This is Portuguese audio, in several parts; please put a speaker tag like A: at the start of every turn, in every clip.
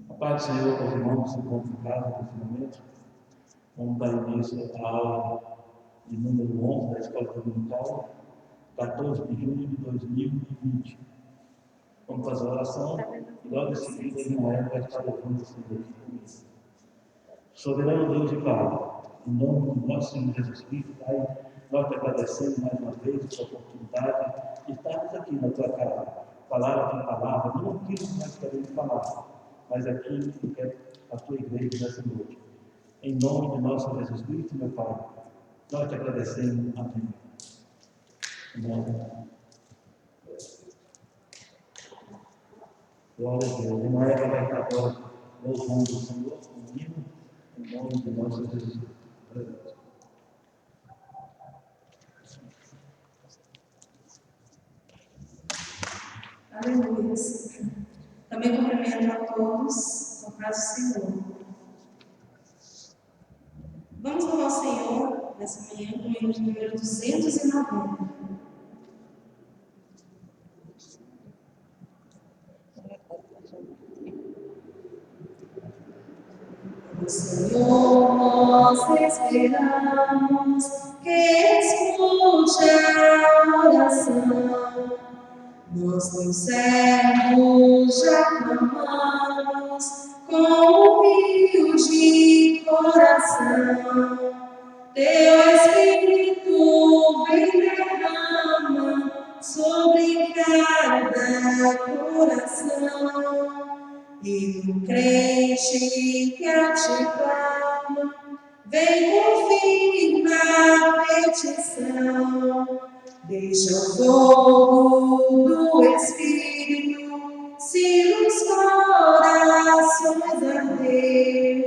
A: A paz do Senhor, aos irmãos que se encontram em casa nesse momento. Vamos dar início à aula de número 11 da Escola Dominical, 14 de junho de 2020. Vamos fazer a oração e logo em seguida Ismael vai estar levando esse aqui comigo. Soberano Deus e Pai, em nome do nosso Senhor Jesus Cristo, Pai, nós te agradecemos mais uma vez essa oportunidade de estarmos aqui na tua casa. Palavra com palavra, não aquilo que nós queremos falar, mas aquilo que quer a tua igreja nessa noite. Em nome de nosso Jesus Cristo, meu Pai, nós te agradecemos. Amém. Amém. Glória a Deus. Não é que vai estar agora louvando o Senhor comigo, em nome de nosso Jesus Cristo.
B: Aleluia. Também cumprimento a todos com a paz do Senhor. Vamos louvar o Senhor nessa manhã com o hino de número 290. O Senhor nós esperamos que escute a oração. Nós teus servos já clamamos com humilde coração. Teu Espírito vem derrama sobre cada coração. E no crente que a te clama, vem confirmar a petição. Deixa o fogo do Espírito se nos corações arder,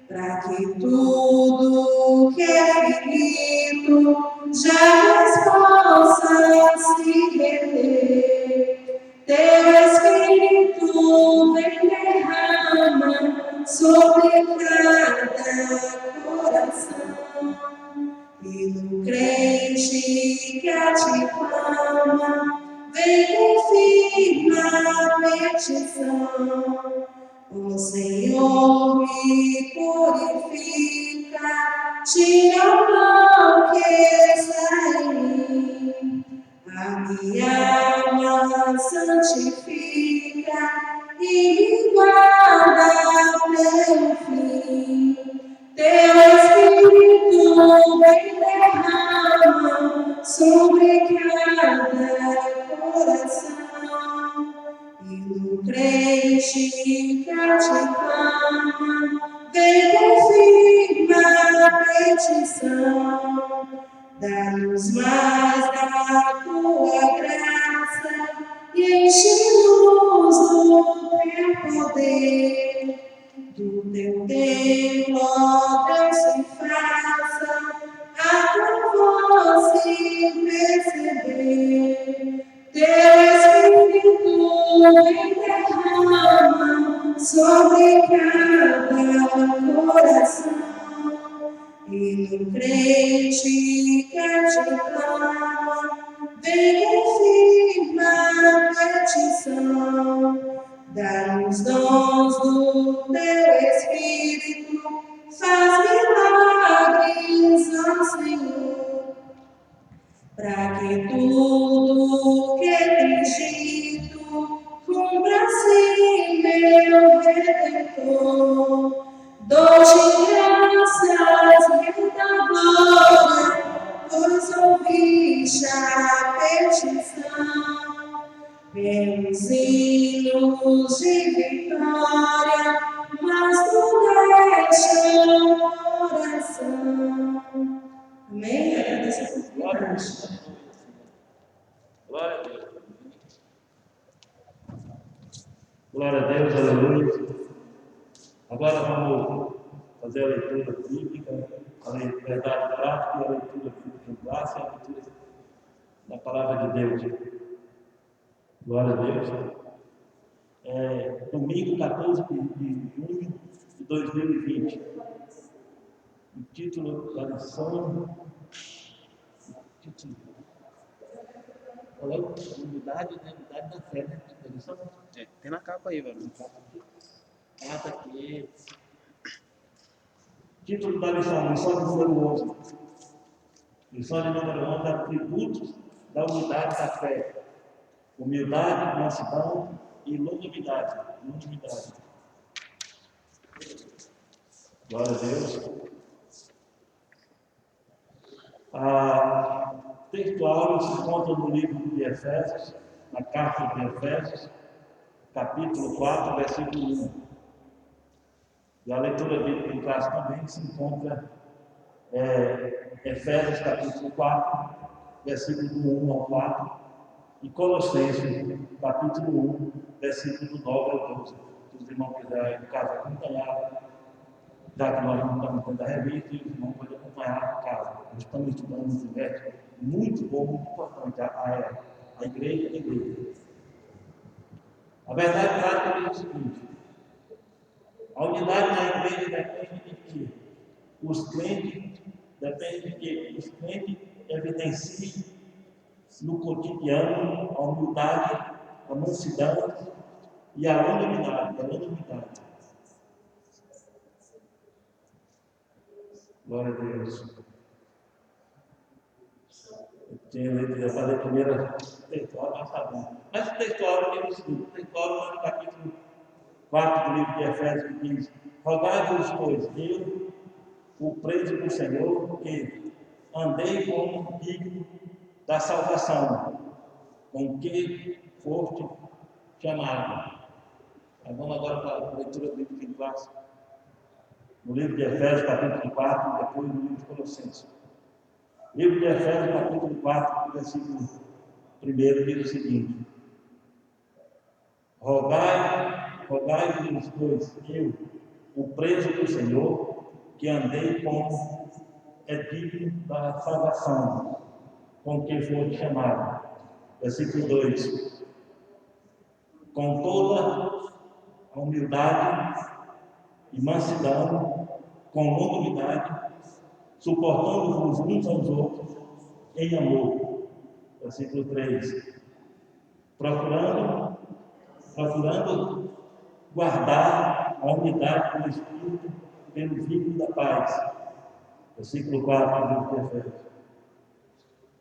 B: para que tudo que é finito jamais possa se perder. Teu Espírito vem derrama sobre cada coração. E no crente que a te clama, vem confirmar a petição. O Senhor me purifica, tira o mal que está em mim. A minha alma santifica e me guarda pelo fim. Teu Espírito vem derrama sobre cada coração. E no crente que a te clama, vem confirmar a petição. Dá-nos mais da tua graça e enche-nos do teu poder. Do teu templo, ó Deus, se faça a tua voz se perceber. Teu Espírito vem derrama sobre cada coração. E no crente que a te clama, vem confirmar a petição. Dá-nos dons do teu Espírito, faz milagres, ó Senhor, para que tudo que tem dito cumpra-se, meu Redentor. Dou-te graças, meu da glória, pois ouviste a petição. Pelos hinos de vitória, mas tu deste o coração. Amém? Agradeço a oportunidade.
A: Glória a Deus. Glória a Deus, aleluia. Agora vamos fazer a leitura bíblica, a verdade prática e a leitura bíblica em classe, a leitura da palavra de Deus. Glória a Deus. Domingo 14 de junho de 2020. O título da lição. Qual é a unidade, né? Unidade da fé, né? Da lição?
C: Tem na capa aí, velho.
A: Nada aqui. Título da lição, lição de número 11. Lição de número 11, atributos da unidade da fé. Humildade, mansidão e longanimidade. Glória a Deus. A textual se encontra no livro de Efésios, na carta de Efésios, capítulo 4, versículo 1. E a leitura bíblica em classe também se encontra Efésios capítulo 4, versículo do 1 ao 4, e Colossenses capítulo 1, versículo do 9 ao 12. Se os irmãos quiserem, em casa, acompanhar, já que nós não estamos tendo a revista, e os irmãos podem acompanhar em casa. Nós estamos estudando um trimestre muito bom, muito importante, a igreja e a igreja. A verdade prática é o seguinte: a unidade da igreja depende de que os crentes evidenciem no cotidiano a humildade, a mansidão e a longanimidade. Glória a Deus. Eu tinha letra de fazer a primeira textual, mas está bom. Mas o textual é o seguinte: o textual é no capítulo 4 do livro de Efésios, que diz: rogai-vos, pois, eu, o preso do Senhor, que andei como digno da salvação, com que foste chamado. Vamos agora para a leitura bíblica em classe. No livro de Efésios, capítulo 4, depois no livro de Colossenses. Livro de Efésios, capítulo 4, versículo 1, diz o seguinte: rogai-vos, pois, eu, o preso do Senhor, que andei como é digno da salvação, com que foste chamado. Versículo 2: com toda a humildade e mansidão, com longanimidade, suportando-vos uns aos outros em amor. Versículo 3: procurando guardar a unidade do Espírito pelo vínculo da paz. Versículo 4 do livro de Efésios.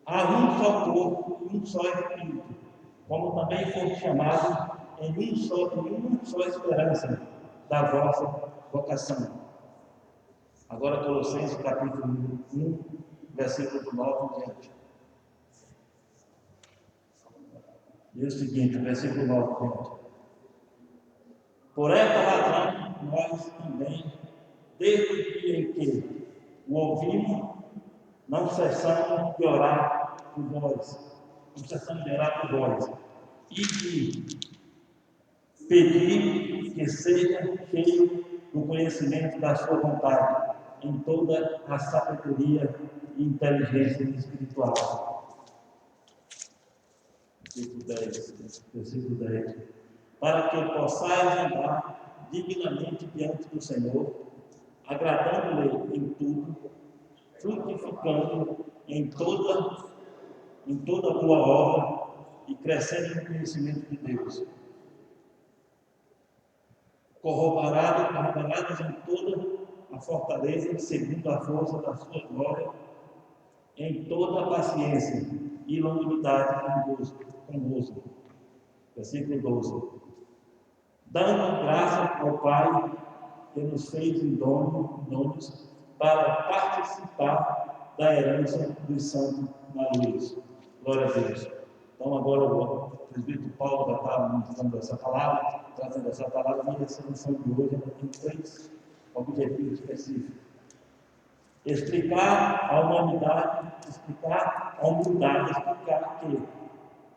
A: Há um só corpo e um só Espírito, como também foste chamados em uma só esperança da vossa vocação. Agora Colossenses capítulo 1, versículo 9 em diante. Diz o seguinte, versículo 9 em diante: por esta razão, nós também, desde o dia em que o ouvimos, não cessamos de orar por vós, e de pedir que seja cheio do conhecimento da sua vontade, em toda a sabedoria e inteligência espiritual. Versículo 10. Para que possais andar dignamente diante do Senhor, agradando-lhe em tudo, frutificando em toda boa obra e crescendo no conhecimento de Deus, corroborados em toda a fortaleza, segundo a força da sua glória, em toda a paciência e longanimidade convosco. Versículo 12. Dando graça ao Pai que nos fez idôneos para participar da herança dos santos na luz. Glória a Deus. Então agora o presbítero Paulo vai estar ministrando essa palavra, trazendo essa palavra, e essa lição de hoje ela tem 3 objetivos específicos: explicar a humanidade, explicar a humildade, explicar que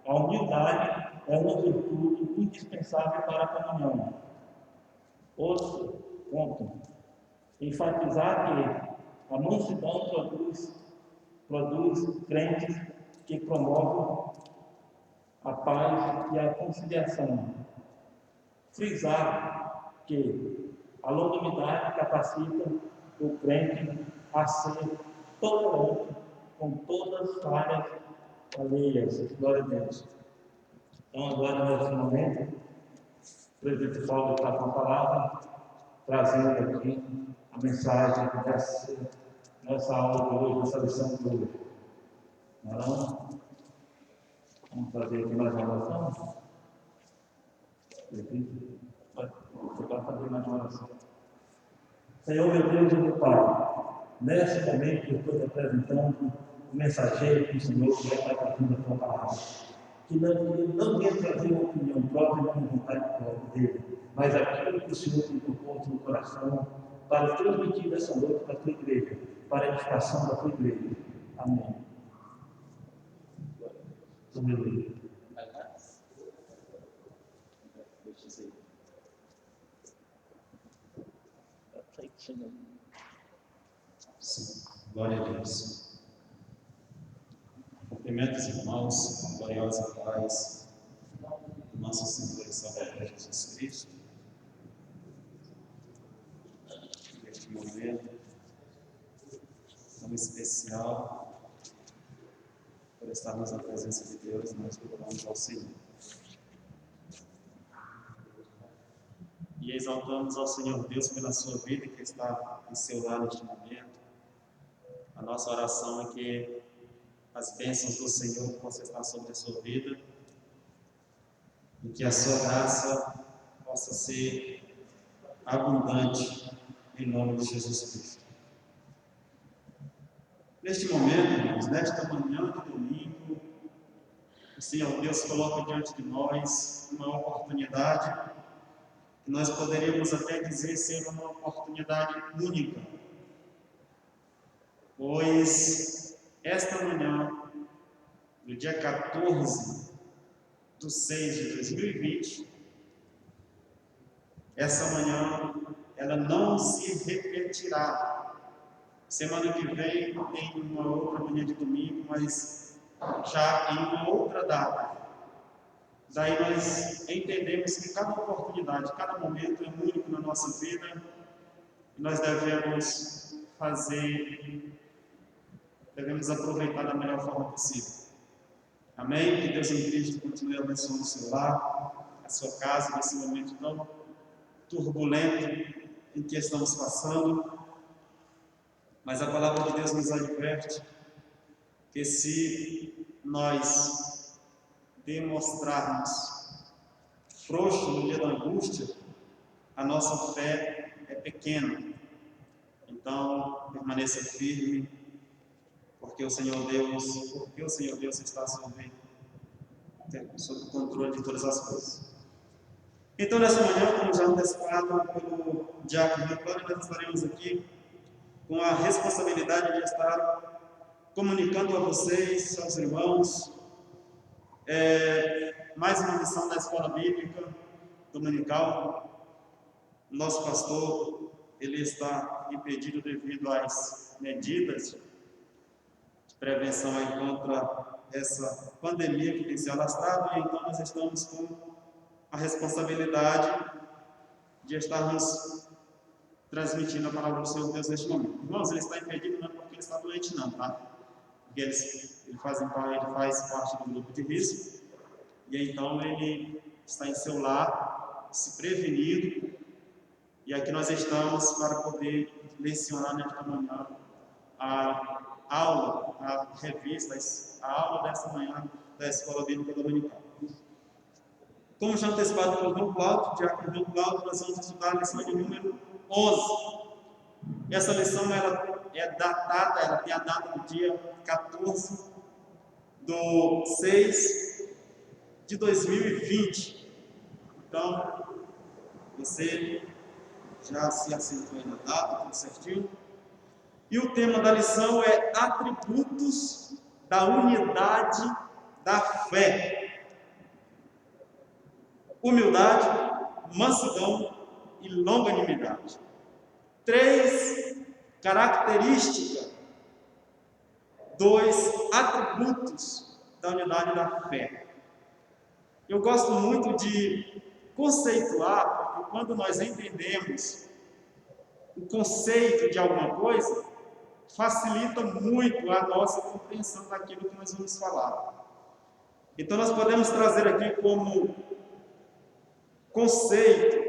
A: a humildade é uma virtude indispensável para a comunhão. Outro ponto: enfatizar que a mansidão produz crentes que promovem a paz e a conciliação. Frisar que a longanimidade capacita o crente a ser tolerante com todas as falhas alheias. Glória a Deus. Então, agora, nesse momento, o presbítero Paulo está com a palavra, trazendo aqui a mensagem nessa aula de hoje, nessa lição de hoje. Não? Vamos fazer aqui mais uma oração? Vai fazer mais uma oração. Senhor, meu Deus e meu Pai, nesse momento eu estou apresentando o mensageiro que o Senhor que vai trazendo a tua palavra. Que não quer trazer uma opinião própria e uma vontade própria dele, mas aquilo que o Senhor tem proposto no coração para transmitir nessa noite para a tua igreja, para a edificação da tua igreja. Amém. Aleluia.
C: Sim, glória a Deus. Cumprimento os irmãos com a gloriosa paz do nosso Senhor e Salvador Jesus Cristo. Neste momento tão especial, por estarmos na presença de Deus, nós louvamos ao Senhor. E exaltamos ao Senhor Deus pela sua vida que está em seu lar neste momento. A nossa oração é que as bênçãos do Senhor possam estar sobre a sua vida e que a sua graça possa ser abundante em nome de Jesus Cristo. Neste momento, irmãos, nesta manhã de domingo, o Senhor Deus coloca diante de nós uma oportunidade que nós poderíamos até dizer ser uma oportunidade única, pois esta manhã, no dia 14/6/2020, essa manhã, ela não se repetirá. Semana que vem tem uma outra manhã de domingo, mas já em uma outra data. Daí nós entendemos que cada oportunidade, cada momento é único na nossa vida e nós devemos aproveitar da melhor forma possível. Amém? Que Deus em Cristo continue abençoando o seu lar, a sua casa, nesse momento tão turbulento em que estamos passando. Mas a palavra de Deus nos adverte que se nós demonstrarmos frouxos no dia da angústia, a nossa fé é pequena. Então, permaneça firme, porque o Senhor Deus está sob o controle de todas as coisas. Então, nessa manhã, como já antecipado pelo diácono Antônio, nós estaremos aqui com a responsabilidade de estar comunicando a vocês, aos irmãos, mais uma lição da Escola Bíblica Dominical. Nosso pastor, ele está impedido devido às medidas de prevenção contra essa pandemia que tem se alastrado, e então nós estamos com a responsabilidade de estarmos transmitindo a palavra do Senhor Deus neste momento. Irmãos, ele está impedido não é porque ele está doente não, tá? Porque ele faz parte do grupo de risco, e então ele está em seu lar, se prevenindo, e aqui nós estamos para poder lecionar nesta manhã a aula, a revista, a aula desta manhã da Escola Bíblica Dominical. Como já antecipado pelo João Cláudio, diácono João Cláudio, nós vamos estudar a lição de número 11. Essa lição ela é datada, ela tem a data do dia 14/6/2020. Então, você já se assentou aí na data, tudo certinho? E o tema da lição é atributos da unidade da fé: humildade, mansidão e longanimidade. 3 características, 2 atributos da unidade da fé. Eu gosto muito de conceituar, porque quando nós entendemos o conceito de alguma coisa, facilita muito a nossa compreensão daquilo que nós vamos falar. Então nós podemos trazer aqui como conceito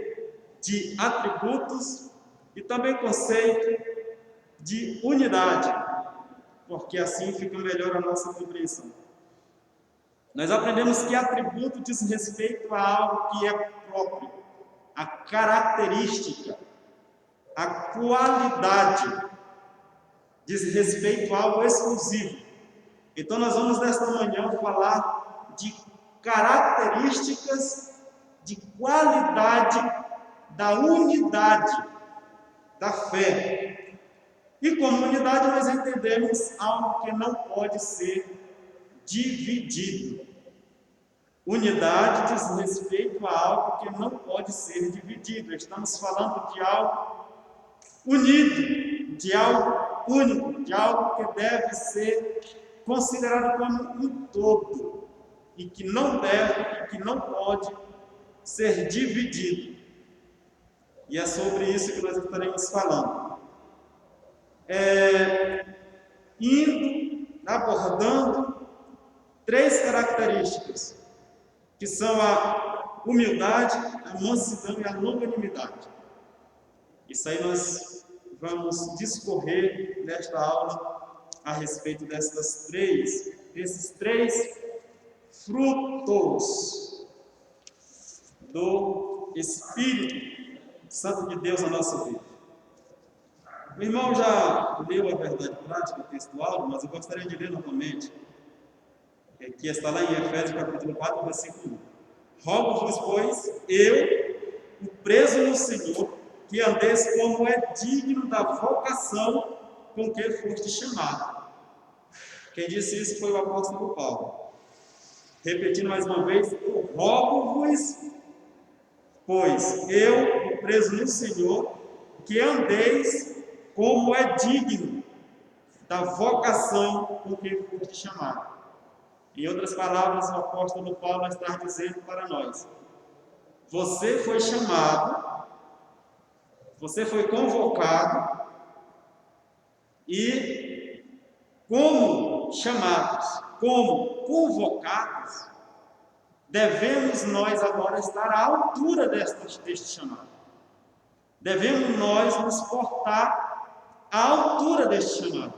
C: de atributos e também conceito de unidade, porque assim fica melhor a nossa compreensão. Nós aprendemos que atributo diz respeito a algo que é próprio, a característica, a qualidade, diz respeito a algo exclusivo. Então nós vamos nesta manhã falar de características de qualidade da unidade da fé. E como unidade nós entendemos algo que não pode ser dividido. Unidade diz respeito a algo que não pode ser dividido. Estamos falando de algo unido, de algo único, de algo que deve ser considerado como um todo e que não deve e que não pode ser dividido. E é sobre isso que nós estaremos falando. Abordando 3 características, que são a humildade, a mansidão e a longanimidade. Isso aí nós vamos discorrer nesta aula a respeito desses três frutos do Espírito Santo de Deus na nossa vida. O irmão já leu a verdade prática textual, mas eu gostaria de ler novamente, que está lá em Efésios capítulo 4, versículo 1. Rogo-vos, pois, eu, o preso no Senhor, que andeis como é digno da vocação com que foste chamado. Quem disse isso foi o apóstolo Paulo. Repetindo mais uma vez, eu rogo-vos, pois, eu, o preso no Senhor, que andeis como é digno da vocação com que foste chamado. Em outras palavras, o apóstolo Paulo está dizendo para nós: você foi chamado, você foi convocado, e como chamados, como convocados, devemos nós agora estar à altura deste chamado. Devemos nós nos portar à altura deste chamado.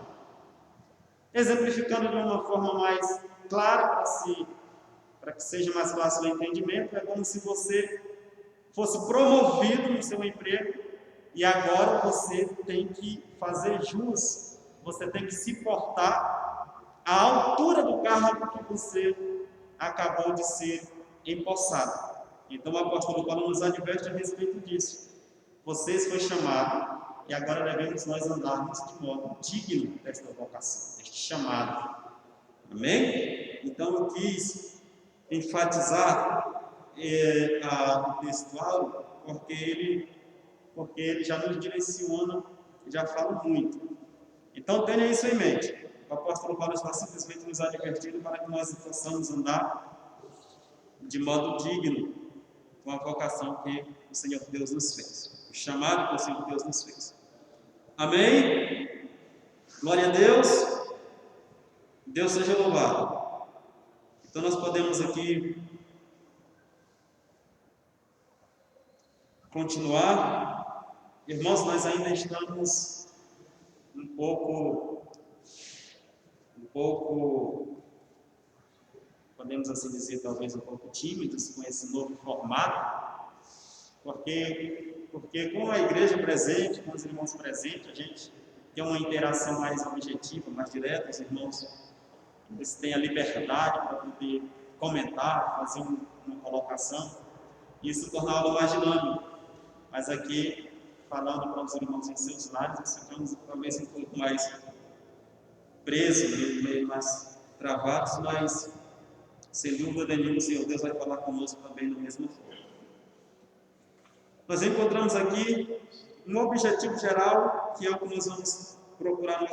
C: Exemplificando de uma forma mais clara, para que seja mais fácil o entendimento, é como se você fosse promovido no seu emprego e agora você tem que fazer jus, você tem que se portar à altura do cargo que você acabou de ser empossado. Então o apóstolo Paulo nos adverte a respeito disso. Vocês foi chamado e agora devemos nós andarmos de modo digno desta vocação, deste chamado. Amém? Então eu quis enfatizar o textual porque ele já nos direciona e já fala muito. Então tenha isso em mente. O apóstolo Paulo está simplesmente nos advertindo para que nós possamos andar de modo digno com a vocação que o Senhor Deus nos fez, o chamado que o Senhor Deus nos fez. Amém? Glória a Deus. Deus seja louvado. Então nós podemos aqui continuar. Irmãos, nós ainda estamos um pouco, podemos assim dizer, talvez um pouco tímidos com esse novo formato, porque com a igreja presente, com os irmãos presentes, a gente tem uma interação mais objetiva, mais direta. Os irmãos, eles têm a liberdade para poder comentar, fazer uma colocação, e isso torna a aula mais dinâmica. Mas aqui, falando para os irmãos em seus lares, nós ficamos talvez um pouco mais presos, meio mais travados, mas sem dúvida nenhuma o Senhor Deus vai falar conosco também da mesma forma. Nós encontramos aqui um objetivo geral, que é o que nós vamos procurar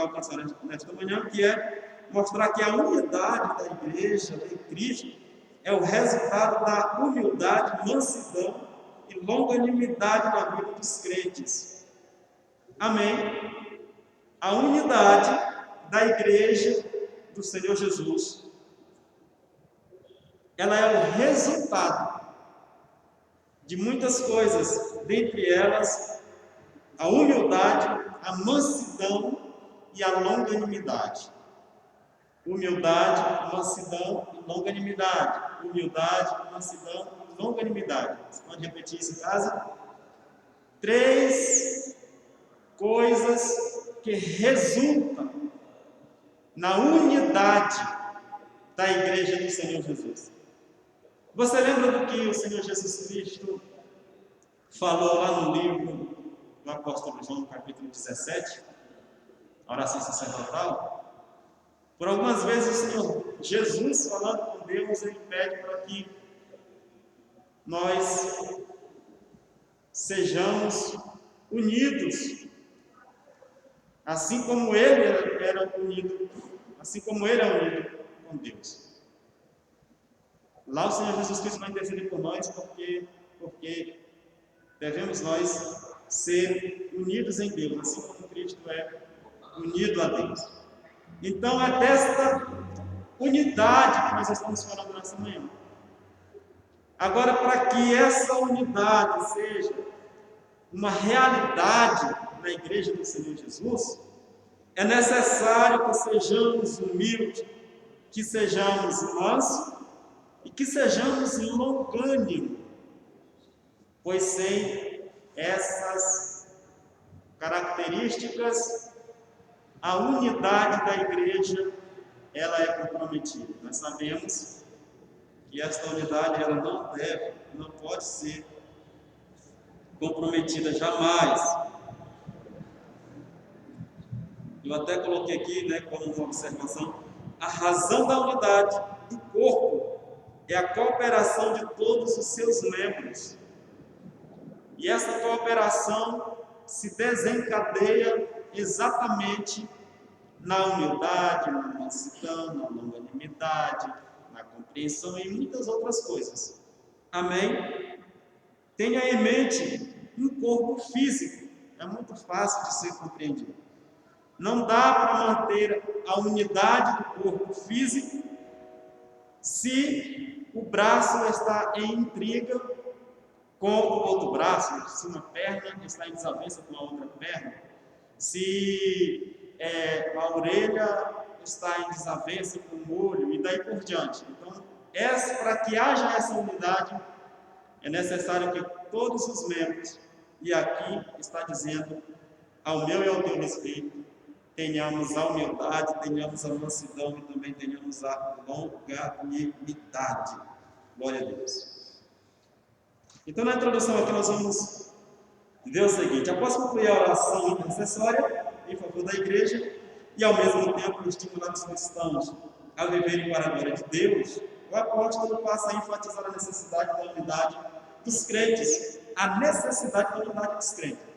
C: alcançar nesta manhã, que é mostrar que a unidade da igreja, de Cristo, é o resultado da humildade, mansidão e longanimidade na vida dos crentes. Amém? A unidade da igreja do Senhor Jesus, ela é o resultado de muitas coisas, dentre elas a humildade, a mansidão e a longanimidade. Humildade, mansidão e longanimidade. Humildade, mansidão e longanimidade. Você pode repetir isso em casa? 3 coisas que resultam na unidade da Igreja do Senhor Jesus. Você lembra do que o Senhor Jesus Cristo falou lá no livro do apóstolo João, no capítulo 17, a oração sacerdotal? Por algumas vezes o Senhor Jesus, falando com Deus, ele pede para que nós sejamos unidos, assim como ele era unido, assim como ele é unido com Deus. Lá o Senhor Jesus Cristo vai interceder por nós, porque devemos nós ser unidos em Deus, assim como Cristo é unido a Deus. Então é desta unidade que nós estamos falando nessa manhã. Agora, para que essa unidade seja uma realidade na Igreja do Senhor Jesus, é necessário que sejamos humildes, que sejamos mansos e que sejamos longânimos, pois sem essas características, a unidade da igreja, ela é comprometida. Nós sabemos que esta unidade, ela não pode ser comprometida jamais. Eu até coloquei aqui, como uma observação, a razão da unidade do corpo é a cooperação de todos os seus membros. E essa cooperação se desencadeia exatamente na humildade, na mansidão, na longanimidade, na compreensão e muitas outras coisas. Amém? Tenha em mente um corpo físico, é muito fácil de ser compreendido. Não dá para manter a unidade do corpo físico se o braço está em intriga com o outro braço, se uma perna está em desavença com a outra perna, se a orelha está em desavença com o olho, e daí por diante. Então, para que haja essa unidade, é necessário que todos os membros, e aqui está dizendo ao meu e ao teu respeito, tenhamos a humildade, tenhamos a mansidão e também tenhamos a longanimidade. Glória a Deus. Então, na introdução aqui, nós vamos ver o seguinte: após concluir a oração intercessória em favor da igreja e, ao mesmo tempo, estimular os cristãos a viverem para a glória de Deus, o apóstolo passa a enfatizar a necessidade da unidade dos crentes, a necessidade da unidade dos crentes.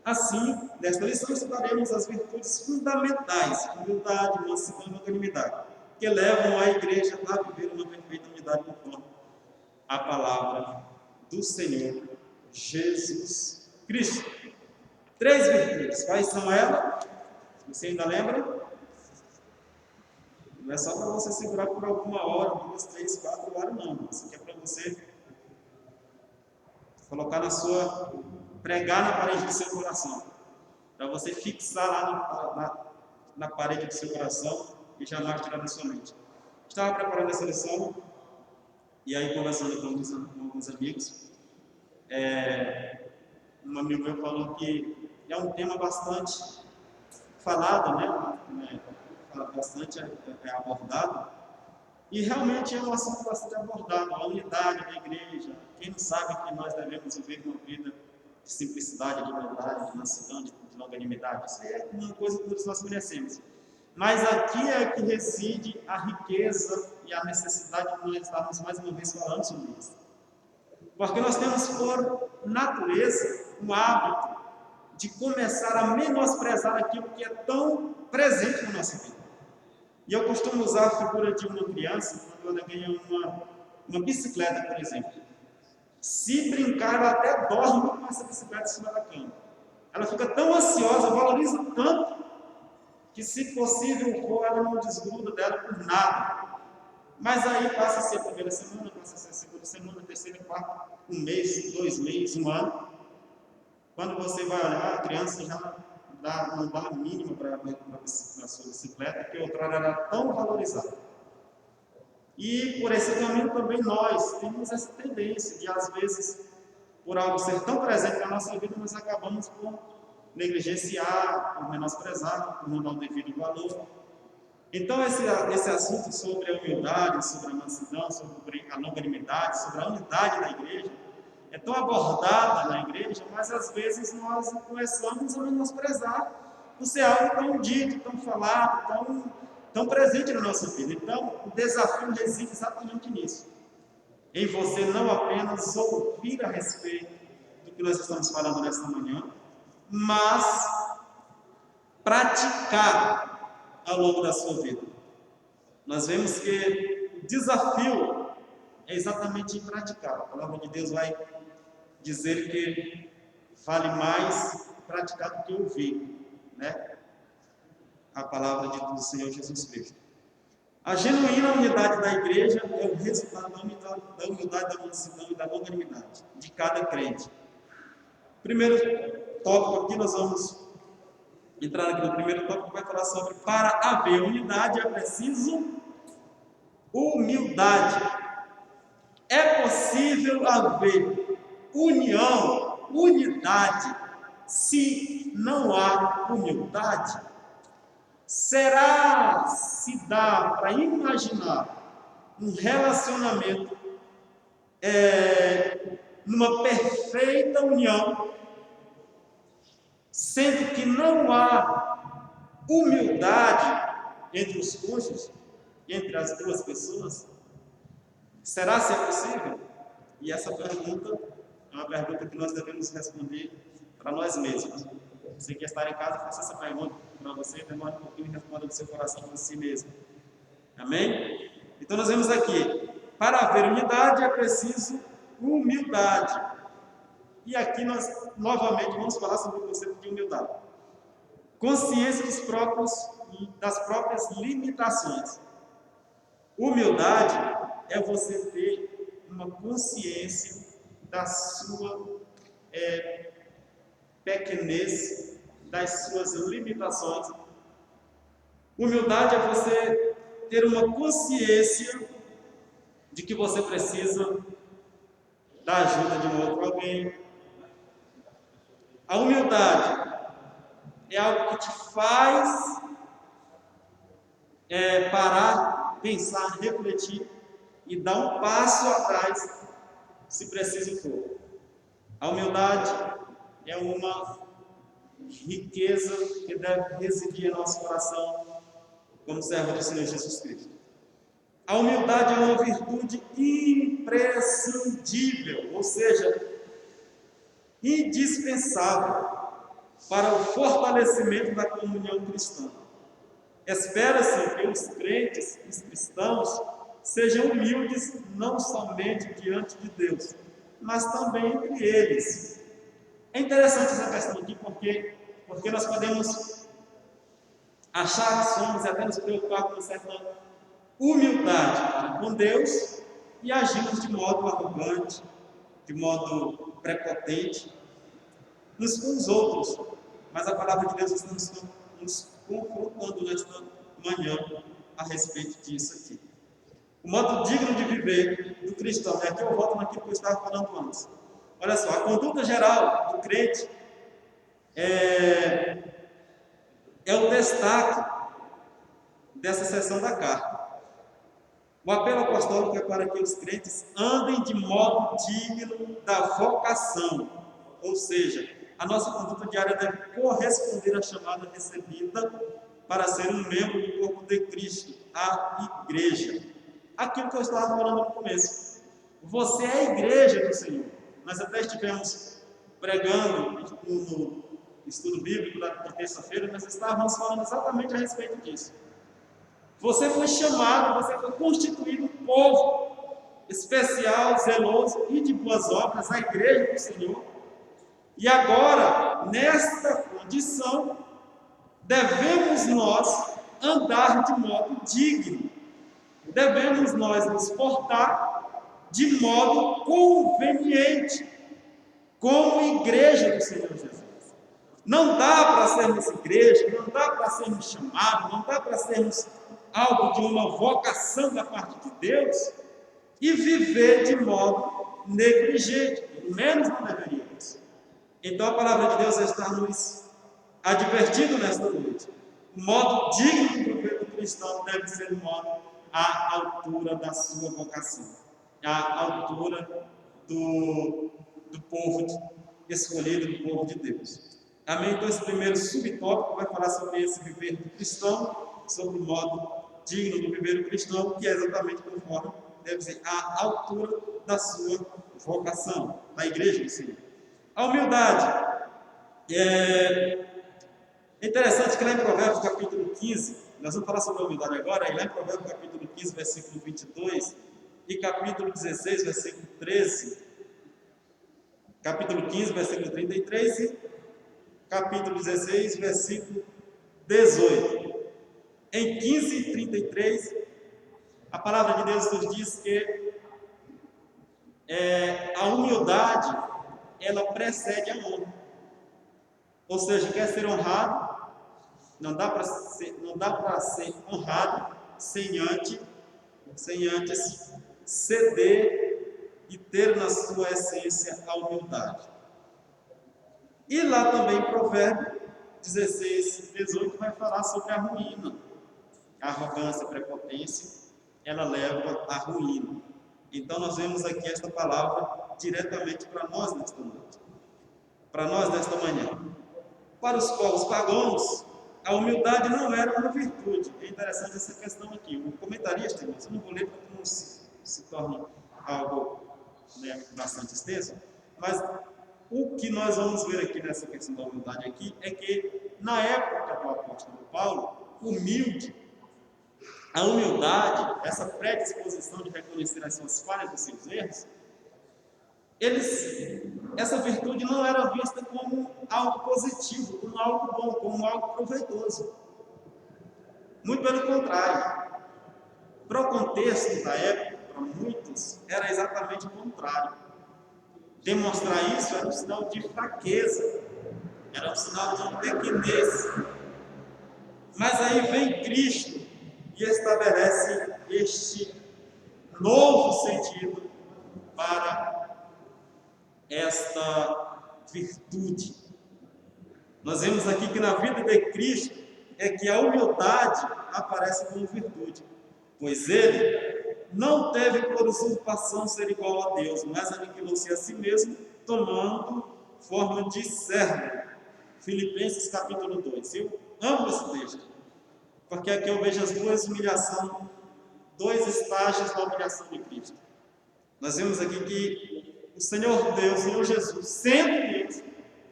C: Assim, nesta lição estudaremos as virtudes fundamentais, humildade, mansidão e longanimidade, que levam a igreja a viver uma perfeita unidade conforme a palavra do Senhor Jesus Cristo. 3 virtudes. Quais são elas? Você ainda lembra? Não é só para você segurar por alguma hora, 2, 3, 4 horas, não. Isso aqui é para você colocar pregar na parede do seu coração, para você fixar lá na parede do seu coração e jamais tirar da sua mente. Estava preparando essa lição e aí, conversando com alguns amigos, um amigo meu falou que é um tema bastante falado, bastante abordado, e realmente é um assunto bastante abordado, a unidade da igreja. Quem não sabe que nós devemos viver uma vida de simplicidade, de humildade, de mansidão, de longanimidade? Isso é uma coisa que todos nós conhecemos. Mas aqui é que reside a riqueza e a necessidade de nós estarmos mais uma vez falando sobre isso. Porque nós temos por natureza um hábito de começar a menosprezar aquilo que é tão presente na nossa vida. E eu costumo usar a figura de uma criança quando ela ganha uma bicicleta, por exemplo. Se brincar, ela até dorme com essa bicicleta em cima da cama. Ela fica tão ansiosa, valoriza tanto, que se possível for, ela não desgruda dela por nada. Mas aí passa a ser a primeira semana, passa a ser a segunda semana, terceiro quarto, um mês, 2 meses, um ano. Quando você vai olhar, a criança já não dá a mínima para a sua bicicleta, que outrora era tão valorizada. E por esse caminho também nós temos essa tendência de, às vezes, por algo ser tão presente na nossa vida, nós acabamos por negligenciar, por menosprezar, por não dar o devido valor. Então, esse assunto sobre a humildade, sobre a mansidão, sobre a longanimidade, sobre a unidade da igreja, é tão abordada na igreja, mas às vezes nós começamos a menosprezar por ser algo tão dito, tão falado, tão presente na nossa vida. Então, o desafio reside exatamente nisso. Em você não apenas ouvir a respeito do que nós estamos falando nesta manhã, mas praticar ao longo da sua vida. Nós vemos que o desafio é exatamente praticar. A palavra de Deus vai dizer que vale mais praticar do que ouvir, né? A palavra do Senhor Jesus Cristo. A genuína unidade da igreja é o resultado da humildade, da mansidão e da longanimidade de cada crente. Primeiro tópico aqui, nós vamos entrar aqui no primeiro tópico, que vai falar sobre para haver unidade é preciso humildade. É possível haver união, unidade, se não há humildade? Será se dá para imaginar um relacionamento numa perfeita união, sendo que não há humildade entre os cônjuges, entre as duas pessoas? Será se é possível? E essa pergunta é uma pergunta que nós devemos responder para nós mesmos. Você que está em casa, faça essa pergunta para você, demora um pouquinho e responda do seu coração para si mesmo. Amém? Então nós vemos aqui, para haver unidade é preciso humildade. E aqui nós, novamente, vamos falar sobre o conceito de humildade. Consciência das próprias limitações. Humildade é você ter uma consciência da sua pequenez, das suas limitações. Humildade é você ter uma consciência de que você precisa da ajuda de um outro alguém. A humildade é algo que te faz parar, pensar, refletir e dar um passo atrás, se preciso for. A humildade é uma riqueza que deve residir em nosso coração como servo do Senhor Jesus Cristo. A humildade é uma virtude imprescindível, ou seja, indispensável para o fortalecimento da comunhão cristã. Espera-se que os crentes, os cristãos, sejam humildes não somente diante de Deus, mas também entre eles. É interessante essa questão aqui porque nós podemos achar que somos e até nos preocupar com uma certa humildade com Deus e agimos de modo arrogante, de modo prepotente uns com os outros. Mas a palavra de Deus está nos confrontando nesta manhã a respeito disso aqui. O modo digno de viver do cristão, aqui eu volto naquilo que eu estava falando antes. Olha só, a conduta geral do crente é o destaque dessa seção da carta. O apelo apostólico é para que os crentes andem de modo digno da vocação, ou seja, a nossa conduta diária deve corresponder à chamada recebida para ser um membro do corpo de Cristo, a igreja. Aquilo que eu estava falando no começo. Você é a igreja do Senhor. Nós até estivemos pregando no estudo bíblico de terça-feira, nós estávamos falando exatamente a respeito disso. Você foi chamado, você foi constituído um povo especial, zeloso e de boas obras, a igreja do Senhor. E agora, nesta condição, devemos nós andar de modo digno. Devemos nós nos portar de modo conveniente, como igreja do Senhor Jesus. Não dá para sermos igreja, não dá para sermos chamados, não dá para sermos algo de uma vocação da parte de Deus e viver de modo negligente, pelo menos não deveríamos. Então a palavra de Deus está nos advertindo nesta noite. O modo digno do governo cristão deve ser o modo à altura da sua vocação, à altura do povo escolhido, do povo de Deus. Amém? Então esse primeiro subtópico vai falar sobre esse viver do cristão, sobre o modo digno do viver do cristão, que é exatamente conforme deve ser à altura da sua vocação, da igreja do Senhor. A humildade é interessante que lá em Provérbios capítulo 15, nós vamos falar sobre a humildade agora, e lá em Provérbios capítulo 15, versículo 22, e capítulo 16, versículo 13, capítulo 15, versículo 33 e capítulo 16, versículo 18. Em 15 e 33, a palavra de Deus nos diz que a humildade, ela precede a honra. Ou seja, quer ser honrado, não dá para ser honrado sem antes ceder e ter na sua essência a humildade. E lá também, Provérbio 16, 18, vai falar sobre a ruína. A arrogância, a prepotência, ela leva à ruína. Então, nós vemos aqui esta palavra diretamente para nós nesta noite, para nós nesta manhã. Para os povos pagãos, a humildade não era uma virtude. É interessante essa questão aqui. O comentarista, eu não vou ler para que não se torne algo bastante extenso, mas o que nós vamos ver aqui nessa questão da humildade aqui é que, na época do apóstolo Paulo, a humildade, essa predisposição de reconhecer as suas falhas e os seus erros, essa virtude não era vista como algo positivo, como algo bom, como algo proveitoso. Muito pelo contrário. Para o contexto da época, para muitos, era exatamente o contrário. Demonstrar isso era um sinal de fraqueza, era um sinal de pequenez. Mas aí vem Cristo e estabelece este novo sentido para esta virtude. Nós vemos aqui que na vida de Cristo é que a humildade aparece como virtude, pois ele não teve por usurpação ser igual a Deus, mas aniquilou-se a si mesmo, tomando forma de servo. Filipenses capítulo 2. Eu amo esse texto, porque aqui eu vejo as dois estágios da humilhação de Cristo. Nós vemos aqui que o Senhor Deus, o Senhor Jesus, sendo Deus,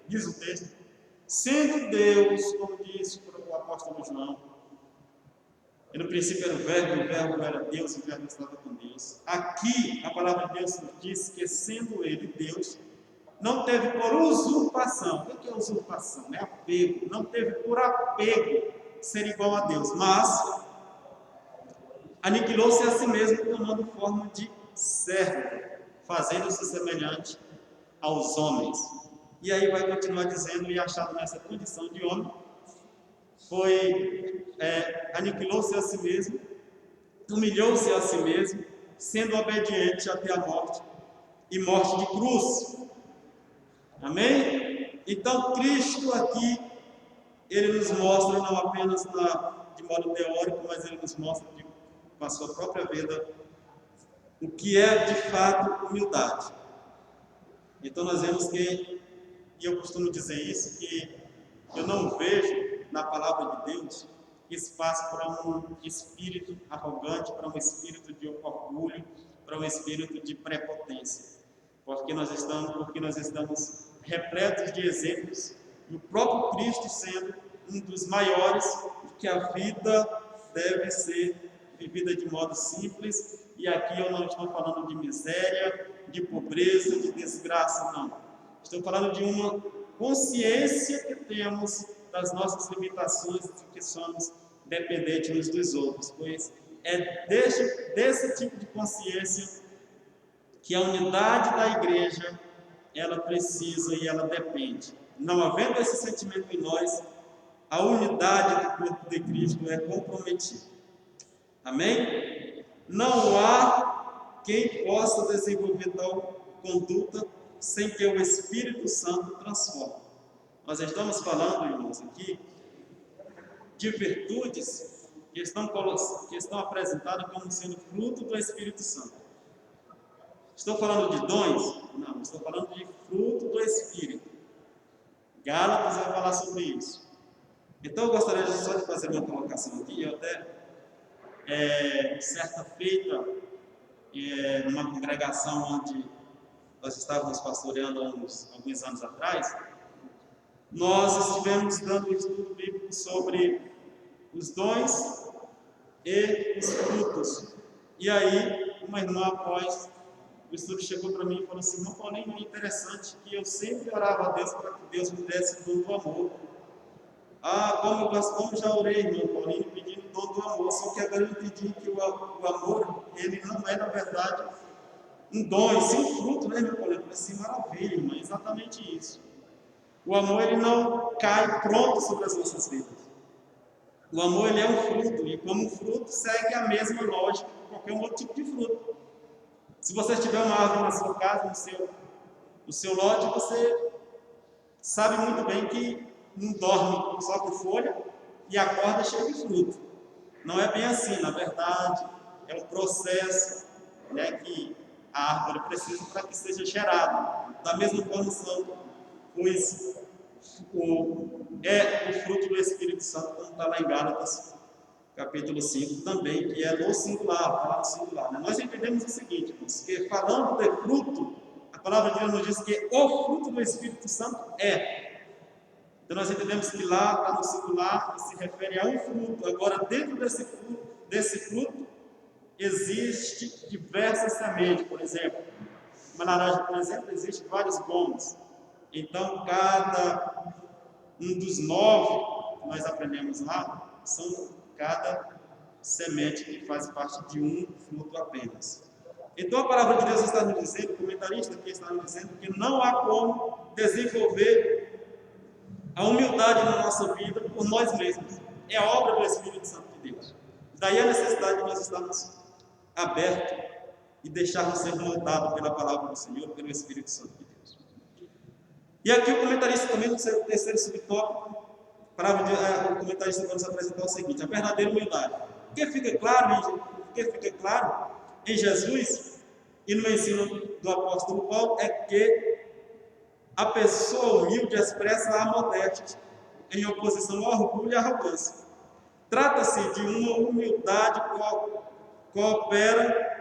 C: diz o texto, sendo Deus, como disse o apóstolo João, e no princípio era o verbo era Deus, e o verbo estava com Deus. Aqui, a palavra de Deus nos diz que, sendo ele Deus, não teve por usurpação. O que é usurpação? É apego. Não teve por apego ser igual a Deus, mas aniquilou-se a si mesmo, tomando forma de servo, fazendo-se semelhante aos homens. E aí vai continuar dizendo, e achado nessa condição de homem, aniquilou-se a si mesmo, humilhou-se a si mesmo, sendo obediente até a morte, e morte de cruz. Amém? Então Cristo aqui, ele nos mostra não apenas de modo teórico, mas ele nos mostra com a sua própria vida o que é de fato humildade. Então nós vemos que, e eu costumo dizer isso, que eu não vejo na palavra de Deus espaço para um espírito arrogante, para um espírito de orgulho, para um espírito de prepotência, porque nós estamos repletos de exemplos, e o próprio Cristo sendo um dos maiores, de que a vida deve ser vivida de modo simples. E aqui eu não estou falando de miséria, de pobreza, de desgraça, não. Estou falando de uma consciência que temos das nossas limitações, de que somos dependentes uns dos outros, pois é desse tipo de consciência que a unidade da igreja, ela precisa e ela depende. Não havendo esse sentimento em nós, a unidade do corpo de Cristo é comprometida. Amém? Não há quem possa desenvolver tal conduta sem que o Espírito Santo transforme. Nós estamos falando, irmãos, aqui de virtudes que estão apresentadas como sendo fruto do Espírito Santo. Estou falando de dons? Não, estou falando de fruto do Espírito. Gálatas vai falar sobre isso. Então eu gostaria só de fazer uma colocação aqui. Eu até, certa feita, numa congregação onde nós estávamos pastoreando alguns anos atrás, nós estivemos dando um estudo bíblico sobre os dons e os frutos. E aí, uma irmã, após o estudo, chegou para mim e falou assim: irmão Paulinho, é interessante que eu sempre orava a Deus para que Deus me desse o dom do amor. Como já orei, irmão Paulinho, pedindo o dom do amor, só que agora eu entendi que o amor, ele não é, na verdade, um dom, e sim um fruto, né, irmão Paulinho? Eu falei assim: maravilha, irmão, é exatamente isso. O amor, ele não cai pronto sobre as nossas vidas. O amor, ele é um fruto, e como fruto segue a mesma lógica que qualquer outro tipo de fruto. Se você tiver uma árvore na sua casa, no seu lote, você sabe muito bem que não dorme só com folha e acorda cheio de fruto. Não é bem assim, na verdade, é um processo, né, que a árvore precisa para que seja gerado. Da mesma forma, pois o fruto do Espírito Santo, como está lá em Gálatas, capítulo 5, também, que é no singular, falar no singular. Né? Nós entendemos o seguinte, irmãos, que falando de fruto, a palavra de Deus nos diz que o fruto do Espírito Santo é. Então nós entendemos que lá está no singular e se refere a um fruto. Agora, dentro desse fruto existe diversas sementes. Por exemplo, uma laranja, por exemplo, existem vários gomos. Então, cada um dos 9 que nós aprendemos lá são cada semente que faz parte de um fruto apenas. Então, a palavra de Deus está nos dizendo, o comentarista aqui está nos dizendo que não há como desenvolver a humildade na nossa vida por nós mesmos. É a obra do Espírito Santo de Deus. Daí a necessidade de nós estarmos abertos e deixarmos ser moldados pela palavra do Senhor, pelo Espírito Santo de Deus. E aqui o comentarista também, no seu terceiro subtópico, o comentarista vai nos apresentar o seguinte: a verdadeira humildade. O que fica claro em Jesus e no ensino do apóstolo Paulo é que a pessoa humilde expressa a modéstia em oposição ao orgulho e à arrogância. Trata-se de uma humildade que coopera.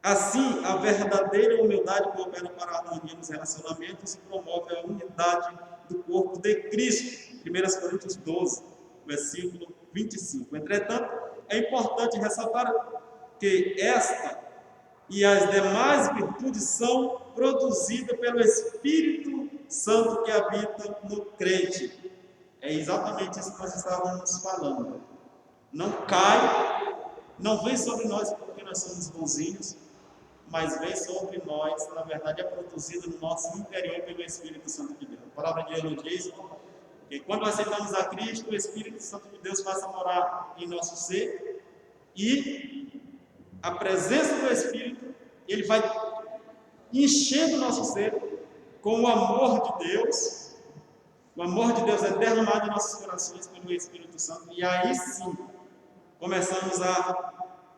C: Assim, a verdadeira humildade coopera para a harmonia nos relacionamentos e promove a unidade do corpo de Cristo. 1 Coríntios 12, versículo 25. Entretanto, é importante ressaltar que esta e as demais virtudes são produzidas pelo Espírito Santo que habita no crente. É exatamente isso que nós estávamos falando. Não cai, não vem sobre nós porque nós somos bonzinhos, mas vem sobre nós, na verdade, é produzido no nosso interior pelo Espírito Santo de Deus. A palavra de Deus diz que quando aceitamos a Cristo, o Espírito Santo de Deus passa a morar em nosso ser e a presença do Espírito, ele vai enchendo o nosso ser com o amor de Deus. O amor de Deus é derramado em nossos corações pelo Espírito Santo e aí sim começamos a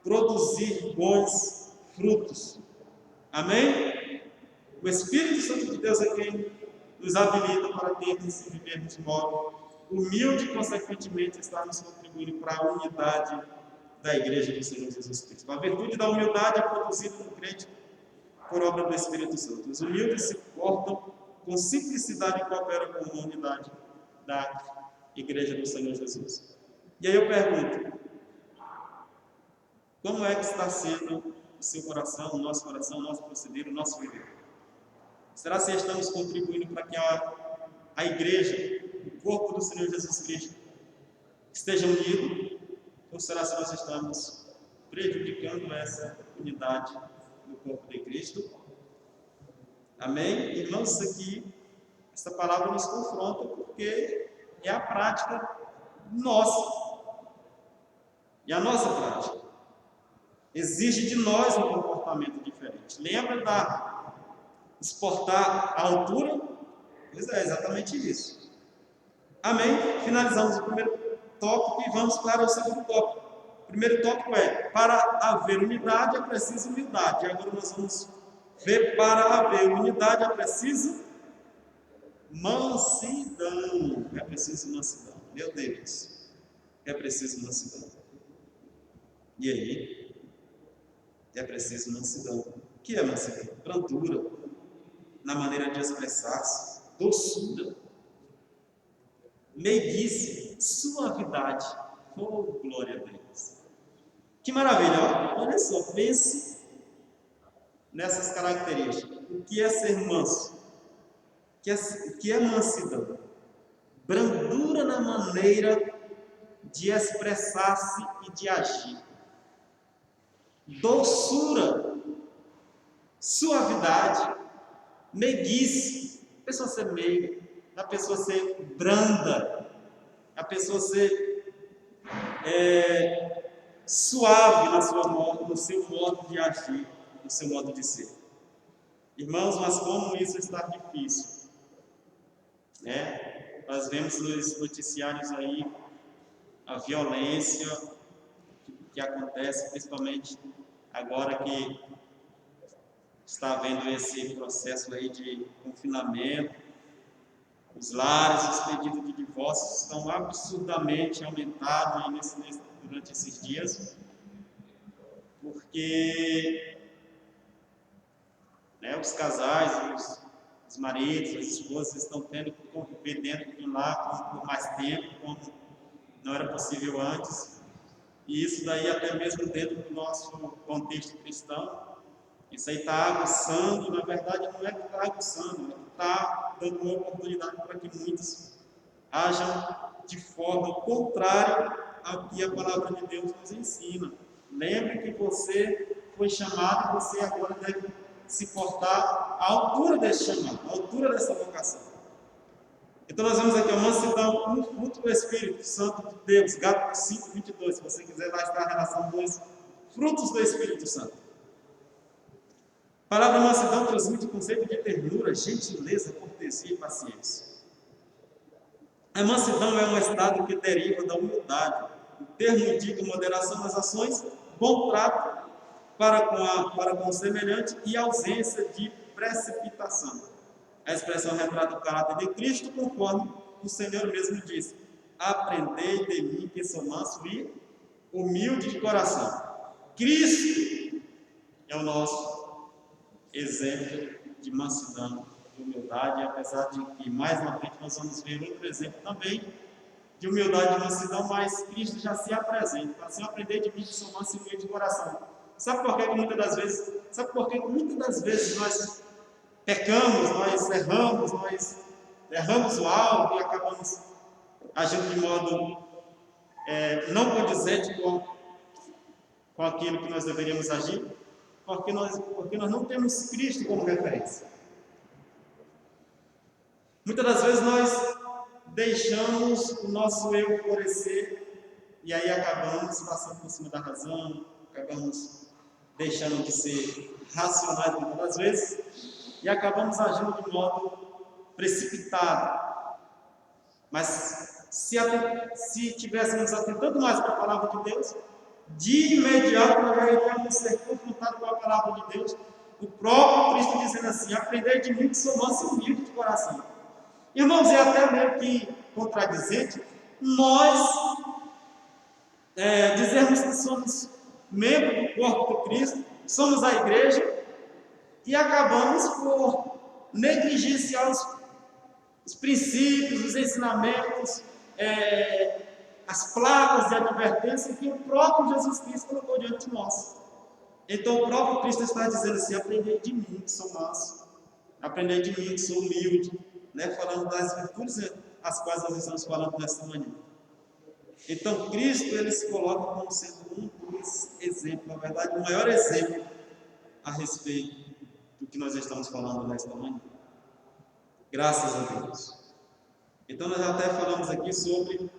C: produzir bons frutos. Amém? O Espírito Santo de Deus é quem nos habilita para termos e vivermos de modo humilde e, consequentemente, estarmos contribuindo para a unidade da Igreja do Senhor Jesus Cristo. A virtude da humildade é produzida no crente por obra do Espírito Santo. Os humildes se portam com simplicidade e cooperam com a unidade da Igreja do Senhor Jesus. E aí eu pergunto: como é que está sendo o seu coração, o nosso proceder, o nosso viver? Será que estamos contribuindo para que a igreja, o corpo do Senhor Jesus Cristo, esteja unido? Ou será que nós estamos prejudicando essa unidade no corpo de Cristo. Amém? Irmãos, isso aqui, essa palavra nos confronta porque é a prática nossa. E a nossa prática exige de nós um comportamento diferente. Lembra da exportar a altura? Pois é, exatamente isso. Amém? Finalizamos o primeiro tópico e vamos para o segundo tópico. O primeiro tópico é: para haver unidade é preciso humildade. E agora nós vamos ver: para haver unidade é preciso mansidão. É preciso mansidão. Meu Deus, é preciso mansidão. E aí? É preciso mansidão. O que é mansidão? Brandura na maneira de expressar-se, doçura, meiguice, suavidade. Oh, glória a Deus! Que maravilha! Olha só, pense nessas características. O que é ser manso? O que é mansidão? Brandura na maneira de expressar-se e de agir. Doçura, suavidade, meiguice. A pessoa ser meiga, a pessoa ser branda, a pessoa ser suave no seu modo de agir, no seu modo de ser. Irmãos, mas como isso está difícil, né? Nós vemos nos noticiários aí a violência que acontece, principalmente agora que está havendo esse processo aí de confinamento. Os lares, os pedidos de divórcio estão absurdamente aumentados aí durante esses dias, porque os casais, os maridos, as esposas estão tendo que conviver dentro de um lar por mais tempo, como não era possível antes. E isso daí até mesmo dentro do nosso contexto cristão, isso aí está aguçando. Na verdade não é que está aguçando, é que está dando uma oportunidade para que muitos ajam de forma contrária ao que a palavra de Deus nos ensina. Lembre que você foi chamado, você agora deve se portar à altura desse chamado, à altura dessa vocação. Então nós vemos aqui a mansidão, um fruto do Espírito Santo de Deus, Gálatas 5:22, se você quiser, lá está a relação dos frutos do Espírito Santo. A palavra mansidão transmite o conceito de ternura, gentileza, cortesia e paciência. A mansidão é um estado que deriva da humildade. O termo indica moderação nas ações, bom trato para com o semelhante e ausência de precipitação. A expressão retrata o caráter de Cristo, conforme o Senhor mesmo disse: aprendei de mim que sou manso e humilde de coração. Cristo é o nosso exemplo de mansidão, de humildade, apesar de que mais na frente nós vamos ver outro exemplo também de humildade e mansidão, mas Cristo já se apresenta: assim, aprendei de mim que sou manso e humilde de coração. Sabe por que muitas das vezes nós pecamos, nós erramos o alvo e acabamos agindo de modo não condizente com aquilo que nós deveríamos agir? Porque nós não temos Cristo como referência. Muitas das vezes nós deixamos o nosso eu florescer e aí acabamos passando por cima da razão, acabamos deixando de ser racionais muitas das vezes e acabamos agindo de modo precipitado. Mas se tivéssemos atentado mais para a palavra de Deus, de imediato nós já iríamos ser confrontados com a palavra de Deus, o próprio Cristo dizendo assim: aprendei de mim que sou manso e humilde de coração. Irmãos, é até meio que contradizente nós dizermos que somos membros do corpo de Cristo, somos a igreja, e acabamos por negligenciar os princípios, os ensinamentos, as placas de advertência que o próprio Jesus Cristo colocou diante de nós. Então o próprio Cristo está dizendo assim: aprendei de mim que sou manso, aprendei de mim que sou humilde, falando das virtudes as quais nós estamos falando nesta manhã. Então Cristo, ele se coloca como sendo um dos exemplos, na verdade o maior exemplo a respeito do que nós estamos falando nesta manhã. Graças a Deus. Então nós até falamos aqui sobre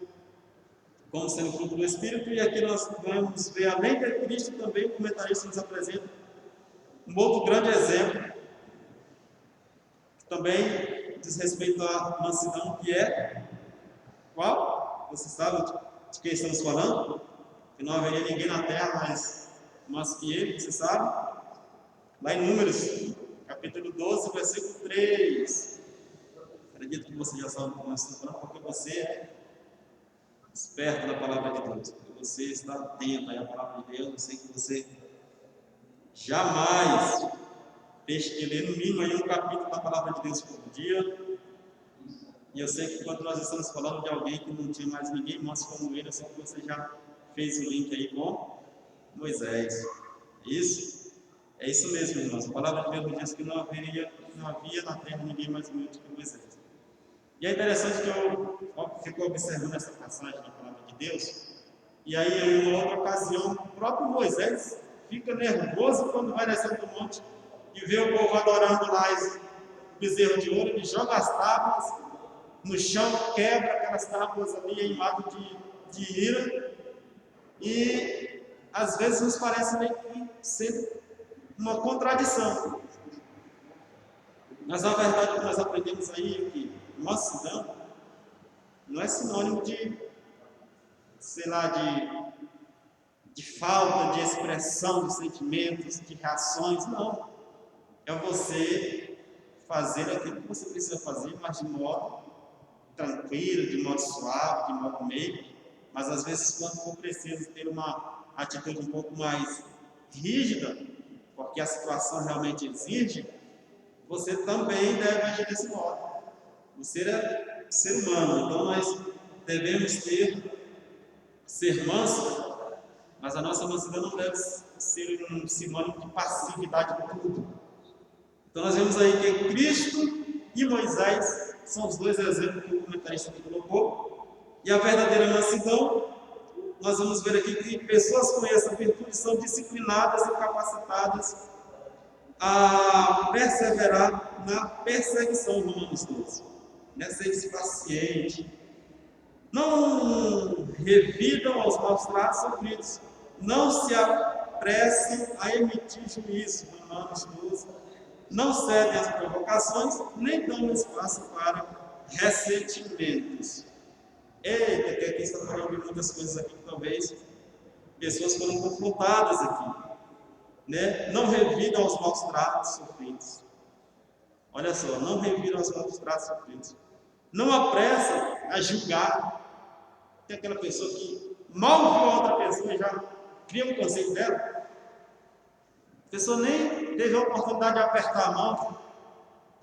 C: como sendo fruto do Espírito, e aqui nós vamos ver, além de Cristo, também o comentarista nos apresenta um outro grande exemplo, que também diz respeito à mansidão, que é qual? Você sabe de quem estamos falando? Que não haveria ninguém na terra mais que ele, você sabe? Lá em Números, capítulo 12, versículo 3. Acredito que você já sabe como nós estamos falando, porque você é esperto na palavra de Deus, porque você está atento à palavra de Deus. Eu sei que você jamais deixe de ler no mínimo aí um capítulo da palavra de Deus por dia. E eu sei que quando nós estamos falando de alguém que não tinha mais ninguém mais como ele, eu sei que você já fez o link aí com Moisés. Isso? É isso mesmo, irmãos. A palavra de Deus diz que não havia na terra ninguém mais humilde que Moisés. E é interessante que eu fico observando essa passagem da palavra de Deus, e aí em uma outra ocasião, o próprio Moisés fica nervoso quando vai descendo do monte e vê o povo adorando lá o bezerro de ouro. Ele joga as tábuas no chão, quebra aquelas tábuas ali em lado de ira, e às vezes nos parece meio que ser uma contradição. Mas a verdade que nós aprendemos aí é que mansidão não é sinônimo de, sei lá, de falta de expressão de sentimentos, de reações, não. É você fazer aquilo que você precisa fazer, mas de modo tranquilo, de modo suave, de modo meio. Mas às vezes, quando for preciso ter uma atitude um pouco mais rígida, porque a situação realmente exige, você também deve agir desse modo. Você é ser humano, então nós devemos ser mansos, mas a nossa mansidão não deve ser um sinônimo de passividade de tudo. Então nós vemos aí que Cristo e Moisés são os dois exemplos que o comentarista aqui colocou, e a verdadeira mansidão, nós vamos ver aqui que pessoas com essa virtude são disciplinadas e capacitadas a perseverar na perseguição, Romanos 12. Ser paciente, não revidam aos maus tratos sofridos, não se apressem a emitir juízo, Romanos 12, não cedem às provocações, nem dão espaço para ressentimentos. Eita, que aqui está falando de muitas coisas aqui que talvez pessoas foram confrontadas aqui, né? Não revidam aos maus tratos sofridos. Olha só, não revidam aos maus tratos sofridos. Não apressam a julgar. Tem aquela pessoa que mal viu a outra pessoa e já cria um conceito dela. A pessoa nem teve a oportunidade de apertar a mão,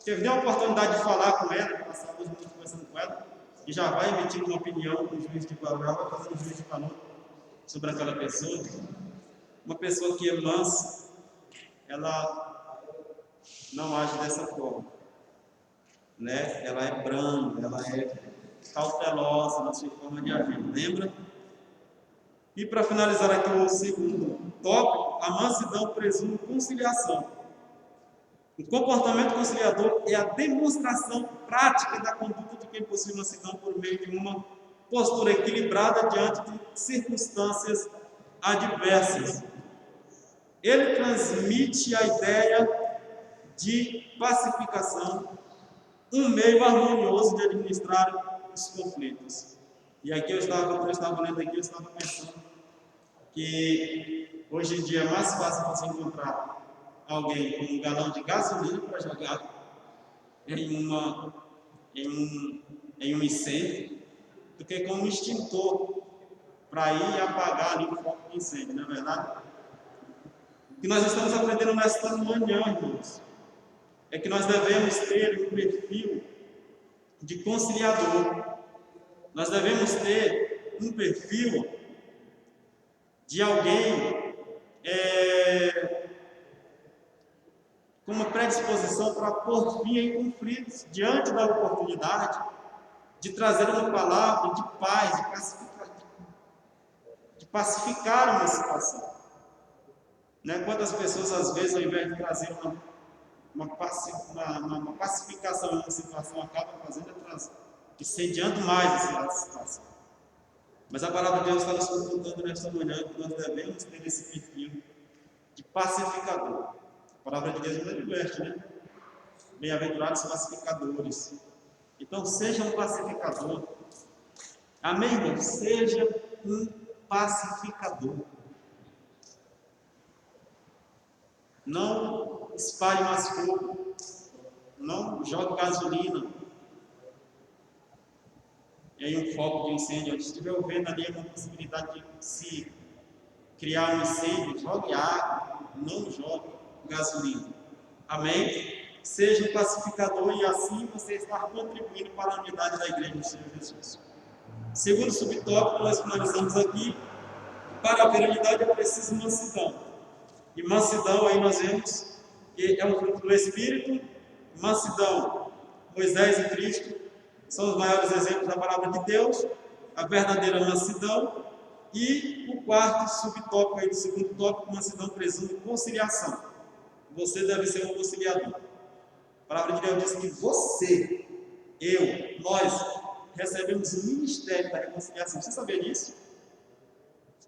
C: teve nem a oportunidade de falar com ela, passar 2 minutos conversando com ela, e já vai emitir uma opinião, um juiz de valor, vai fazer um juiz de valor sobre aquela pessoa. Uma pessoa que é mansa, ela não age dessa forma, né? Ela é branda, ela é cautelosa na sua forma de agir, lembra? E para finalizar aqui o segundo tópico, a mansidão presume conciliação. O comportamento conciliador é a demonstração prática da conduta de quem possui mansidão por meio de uma postura equilibrada diante de circunstâncias adversas. Ele transmite a ideia de pacificação, um meio harmonioso de administrar os conflitos. E aqui quando eu estava lendo aqui, eu estava pensando que hoje em dia é mais fácil você encontrar alguém com um galão de gasolina para jogar em um incêndio do que com um extintor para ir apagar ali o foco do incêndio, não é verdade? O que nós estamos aprendendo nesta manhã, irmãos, é que nós devemos ter um perfil de conciliador. Nós devemos ter um perfil de alguém com uma predisposição para pôr fim em conflitos diante da oportunidade de trazer uma palavra de paz, de pacificar uma situação. Né? Quantas pessoas, às vezes, ao invés de trazer uma pacificação em uma situação, acabam fazendo incendiando mais essa situação. Mas a palavra de Deus está nos contando nesta manhã que nós devemos ter esse perfil de pacificador. A palavra de Deus nos adverte, né? Bem-aventurados pacificadores. Então, seja um pacificador. Amém, irmão? Seja um pacificador. Não espalhe mais fogo. Não jogue gasolina em um foco de incêndio. Se estiver vendo ali uma possibilidade de se criar um incêndio, jogue água, não jogue gasolina. Amém? Seja um pacificador e assim você está contribuindo para a unidade da igreja do Senhor Jesus. Segundo subtópico, nós finalizamos aqui. Para haver unidade é preciso mansidão. E mansidão aí nós vemos que é um fruto do Espírito. Mansidão, Moisés e Cristo são os maiores exemplos da palavra de Deus, a verdadeira mansidão. E o quarto subtópico aí do segundo tópico, mansidão presume conciliação. Você deve ser um conciliador. A palavra de Deus diz que você, eu, nós recebemos o ministério da reconciliação. Você sabia disso?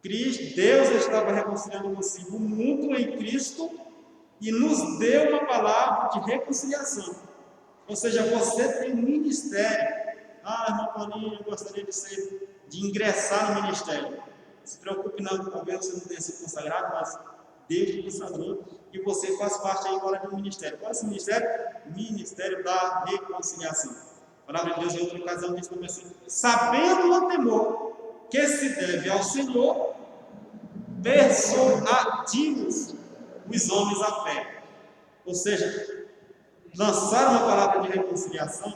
C: Deus estava reconciliando consigo o mundo em Cristo e nos deu uma palavra de reconciliação. Ou seja, você tem um ministério. Irmão Paulinho, eu gostaria de ingressar no ministério. Não se preocupe não, talvez você não tenha sido consagrado, mas Deus te consagrou e você faz parte aí agora de um ministério. Qual é esse ministério? Ministério da reconciliação. A palavra de Deus em outra ocasião diz também assim: sabendo o temor que se deve ao Senhor, persuadimos os homens à fé. Ou seja, lançar uma palavra de reconciliação,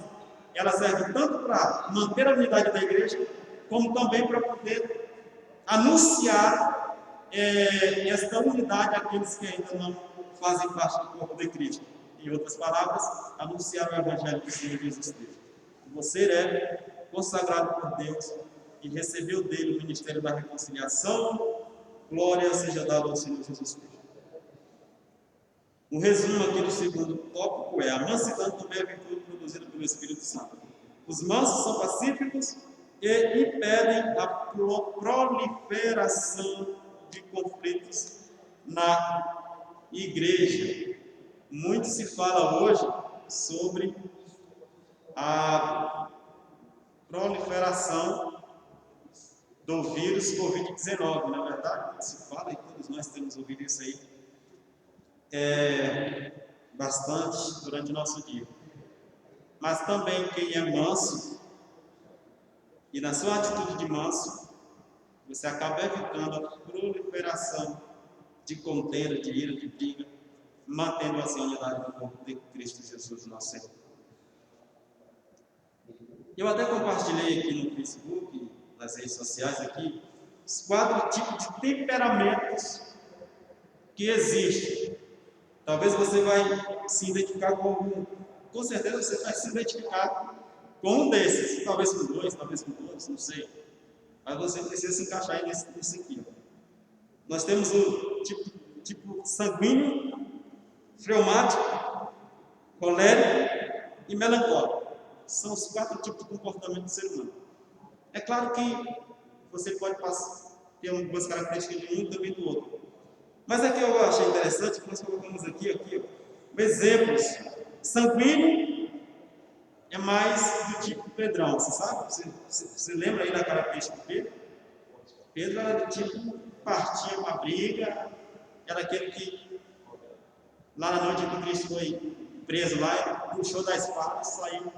C: ela serve tanto para manter a unidade da igreja, como também para poder anunciar esta unidade àqueles que ainda não fazem parte do corpo de Cristo. Em outras palavras, anunciar o Evangelho do Senhor Jesus Cristo. Você é consagrado por Deus e recebeu dele o ministério da reconciliação. Glória seja dada ao Senhor Jesus Cristo. Um resumo aqui do segundo tópico é: a mansidão também é virtude produzida pelo Espírito Santo. Os mansos são pacíficos e impedem a proliferação de conflitos na igreja. Muito se fala hoje sobre a proliferação do vírus Covid-19, não é verdade? Se fala e todos nós temos ouvido isso aí bastante durante o nosso dia. Mas também quem é manso, e na sua atitude de manso, você acaba evitando a proliferação de contenda, de ira, de briga, mantendo assim a unidade do corpo de Cristo Jesus, nosso Senhor. Eu até compartilhei aqui no Facebook, nas redes sociais aqui, os 4 tipos de temperamentos que existem. Talvez você vai se identificar com algum. Com certeza você vai se identificar com um desses. Talvez com 2, talvez com todos, não sei. Mas você precisa se encaixar aí nesse aqui. Nós temos o tipo sanguíneo, fleumático, colérico e melancólico. São os 4 tipos de comportamento do ser humano. É claro que você pode ter algumas características de um e também do outro. Mas aqui eu achei interessante que nós colocamos aqui exemplos. Sanguíneo é mais do tipo Pedrão, você sabe? Você lembra aí da característica de Pedro? Pedro era do tipo partia para a briga, era aquele que lá na noite que Cristo foi preso lá, ele puxou da espada, saiu,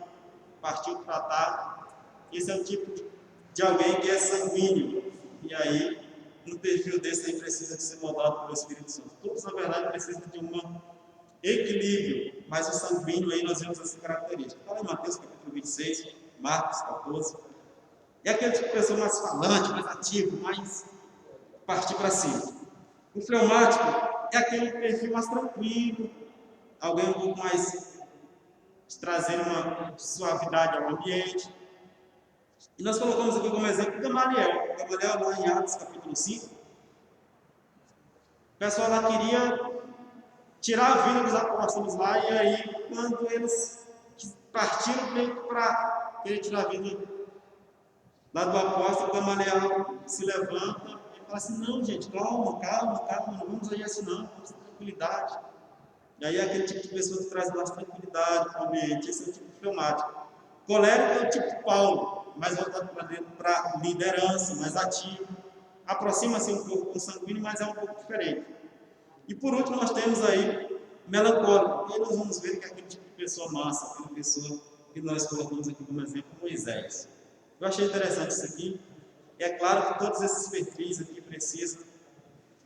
C: partiu para matar. Esse é o tipo de alguém que é sanguíneo. E aí, um perfil desse aí precisa de ser moldado pelo Espírito Santo. Todos, na verdade, precisam de um equilíbrio, mas o sanguíneo aí nós vemos essa característica. Fala em Mateus capítulo 26, Marcos 14. É aquele tipo de pessoa mais falante, mais ativo, mais partir para cima. O fleumático é aquele perfil mais tranquilo, alguém um pouco mais trazendo uma suavidade ao ambiente. E nós colocamos aqui como exemplo Gamaliel. Gamaliel lá em Atos capítulo 5. pessoal lá queria tirar a vida dos apóstolos lá, e aí, quando eles partiram meio que para querer tirar a vida lá do apóstolo, Gamaliel se levanta e fala assim: não, gente, calma, não vamos agir assim, não, vamos ter tranquilidade. E aí é aquele tipo de pessoa que traz mais tranquilidade para o ambiente, esse é o tipo de fleumático. Colérico é o tipo de Paulo, mais voltado para liderança, mais ativo, aproxima-se um pouco com o sanguíneo, mas é um pouco diferente. E por último, nós temos aí melancólico. E nós vamos ver que é aquele tipo de pessoa massa, aquela pessoa que nós colocamos aqui como exemplo, Moisés. Eu achei interessante isso aqui. E é claro que todos esses perfis aqui precisam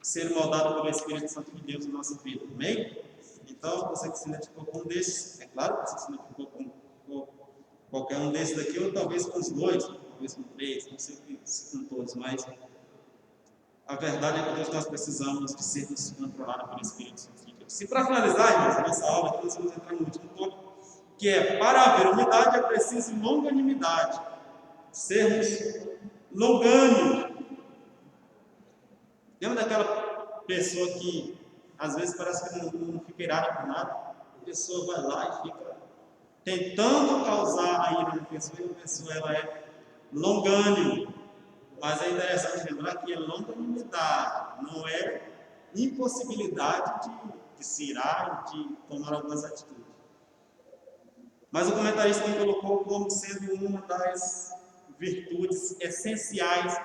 C: ser moldados pelo Espírito Santo de Deus na nossa vida. Amém? Então, você que se identificou com um desses, é claro que você se identificou com qualquer um desses daqui, ou talvez com os dois, talvez com três, não sei se com todos, mas a verdade é que todos nós precisamos de sermos controlados pelo Espírito Santo de Deus. E para finalizar, irmãos, a nossa aula aqui, nós vamos entrar no último tópico, que é: para haver unidade é preciso longanimidade, sermos longânimos. Lembra daquela pessoa que às vezes parece que não fica irada por nada? A pessoa vai lá e fica tentando causar a ira na pessoa, e a pessoa ela é longânima. Mas é interessante lembrar que é longanimidade, não é impossibilidade de se irar e de tomar algumas atitudes. Mas o comentarista me colocou como sendo uma das virtudes essenciais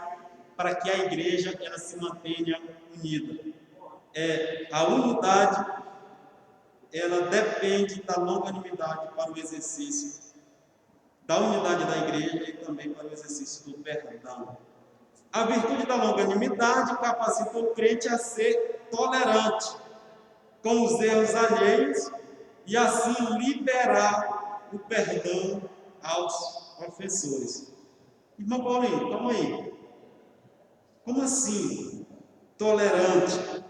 C: para que a igreja ela se mantenha unida. A unidade ela depende da longanimidade para o exercício da unidade da igreja e também para o exercício do perdão. A virtude da longanimidade capacita o crente a ser tolerante com os erros alheios e assim liberar o perdão aos ofensores. Irmão Paulinho, calma aí. Como assim tolerante?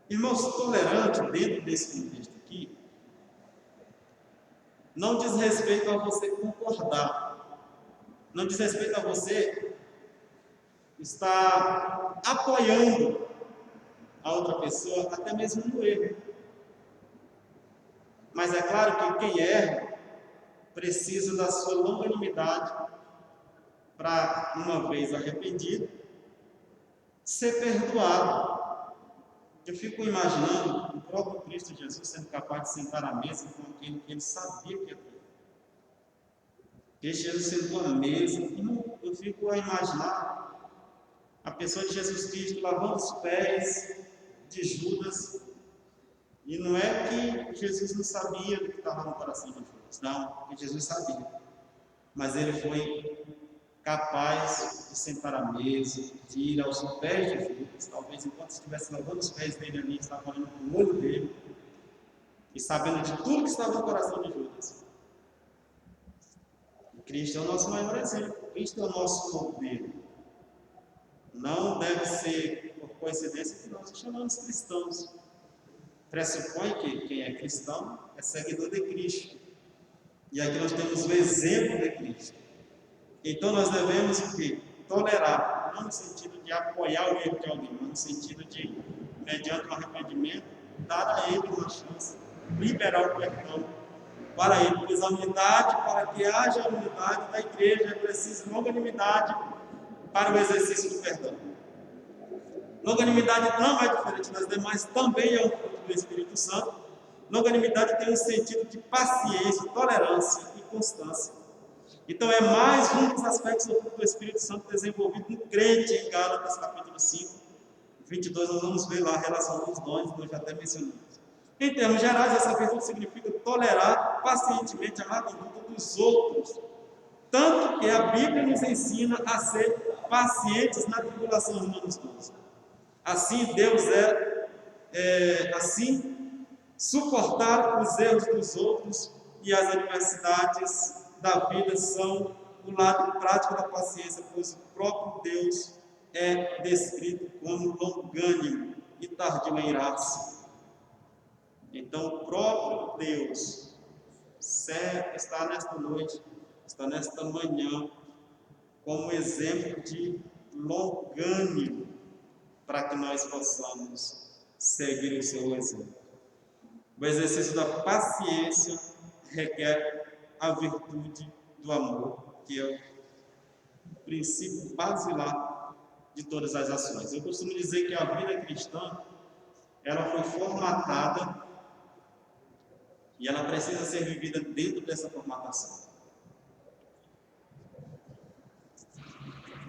C: Irmãos, tolerante dentro desse contexto aqui não diz respeito a você concordar, não diz respeito a você estar apoiando a outra pessoa, até mesmo no erro. Mas é claro que quem erra precisa da sua longanimidade para, uma vez arrependido, ser perdoado. Eu fico imaginando o próprio Cristo Jesus sendo capaz de sentar à mesa com aquele que ele sabia que ia ter. Cristo Jesus sentou à mesa, e eu fico a imaginar a pessoa de Jesus Cristo lavando os pés de Judas. E não é que Jesus não sabia do que estava no coração de Judas, não, porque Jesus sabia. Mas ele foi capaz de sentar à mesa, de ir aos pés de Judas, talvez enquanto estivesse lavando os pés dele ali, estava olhando para o olho dele, e sabendo de tudo que estava no coração de Judas. E Cristo é o nosso maior exemplo, Cristo é o nosso modelo. Não deve ser por coincidência que nós o chamamos cristãos. Pressupõe que quem é cristão é seguidor de Cristo. E aqui nós temos o exemplo de Cristo. Então nós devemos o quê? Tolerar, não no sentido de apoiar o erro de alguém, mas no sentido de, mediante um arrependimento, dar a ele uma chance, liberar o perdão para ele. Pois a unidade, para que haja a unidade da igreja, é preciso longanimidade para o exercício do perdão. Longanimidade não é diferente das demais, também é um fruto do Espírito Santo. Longanimidade tem um sentido de paciência, tolerância e constância. Então é mais um dos aspectos do fruto do Espírito Santo desenvolvido no crente em Gálatas capítulo 5, 22, nós vamos ver lá a relação dos dons, nós já até mencionamos. Em termos gerais, essa virtude significa tolerar pacientemente a má conduta dos outros, tanto que a Bíblia nos ensina a ser pacientes na tribulação, Romanos 12. Assim, Deus assim, suportar os erros dos outros e as adversidades da vida são o lado prático da paciência, pois o próprio Deus é descrito como longânimo e tardio em irar-se. Então, o próprio Deus está nesta noite, está nesta manhã, como exemplo de longânimo, para que nós possamos seguir o seu exemplo. O exercício da paciência requer a virtude do amor, que é o princípio basilar de todas as ações. Eu costumo dizer que a vida cristã, ela foi formatada e ela precisa ser vivida dentro dessa formatação.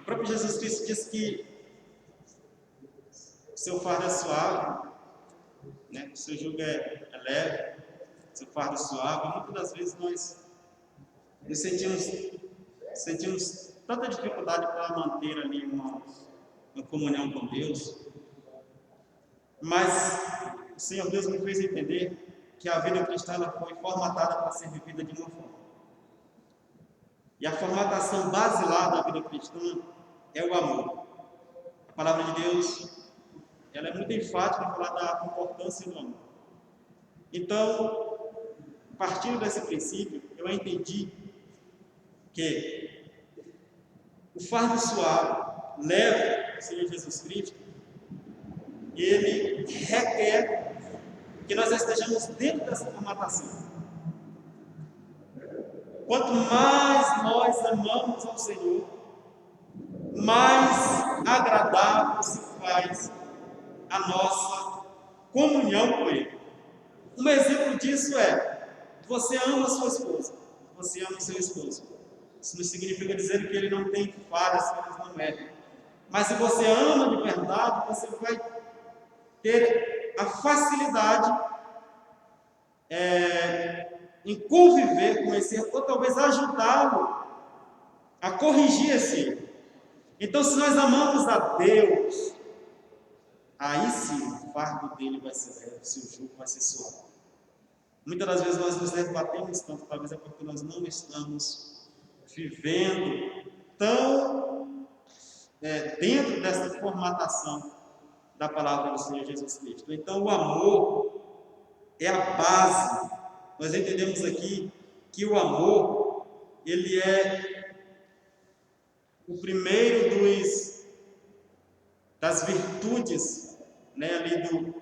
C: O próprio Jesus Cristo diz que o seu fardo é suave, né? O seu jugo é leve, o seu fardo é suave. Muitas das vezes nós sentimos tanta dificuldade para manter ali uma comunhão com Deus, mas o Senhor Deus me fez entender que a vida cristã ela foi formatada para ser vivida de uma forma. E a formatação basilar da vida cristã é o amor. A palavra de Deus ela é muito enfática em falar da importância do amor. Então, partindo desse princípio, eu entendi que o fardo suave, leve, o Senhor Jesus Cristo, ele requer que nós estejamos dentro dessa formatação. Quanto mais nós amamos ao Senhor, mais agradável se faz a nossa comunhão com Ele. Um exemplo disso é: você ama a sua esposa, você ama o seu esposo. Isso não significa dizer que ele não tem falhas, que ele não erra. Mas se você ama de verdade, você vai ter a facilidade em conviver com esse erro, ou talvez ajudá-lo a corrigir esse erro. Então, se nós amamos a Deus, aí sim o fardo dele vai ser leve, o seu jugo vai ser suave. Muitas das vezes nós nos debatemos tanto, talvez é porque nós não estamos vivendo tão dentro dessa formatação da palavra do Senhor Jesus Cristo. Então, o amor é a base. Nós entendemos aqui que o amor, ele é o primeiro das virtudes, né, ali do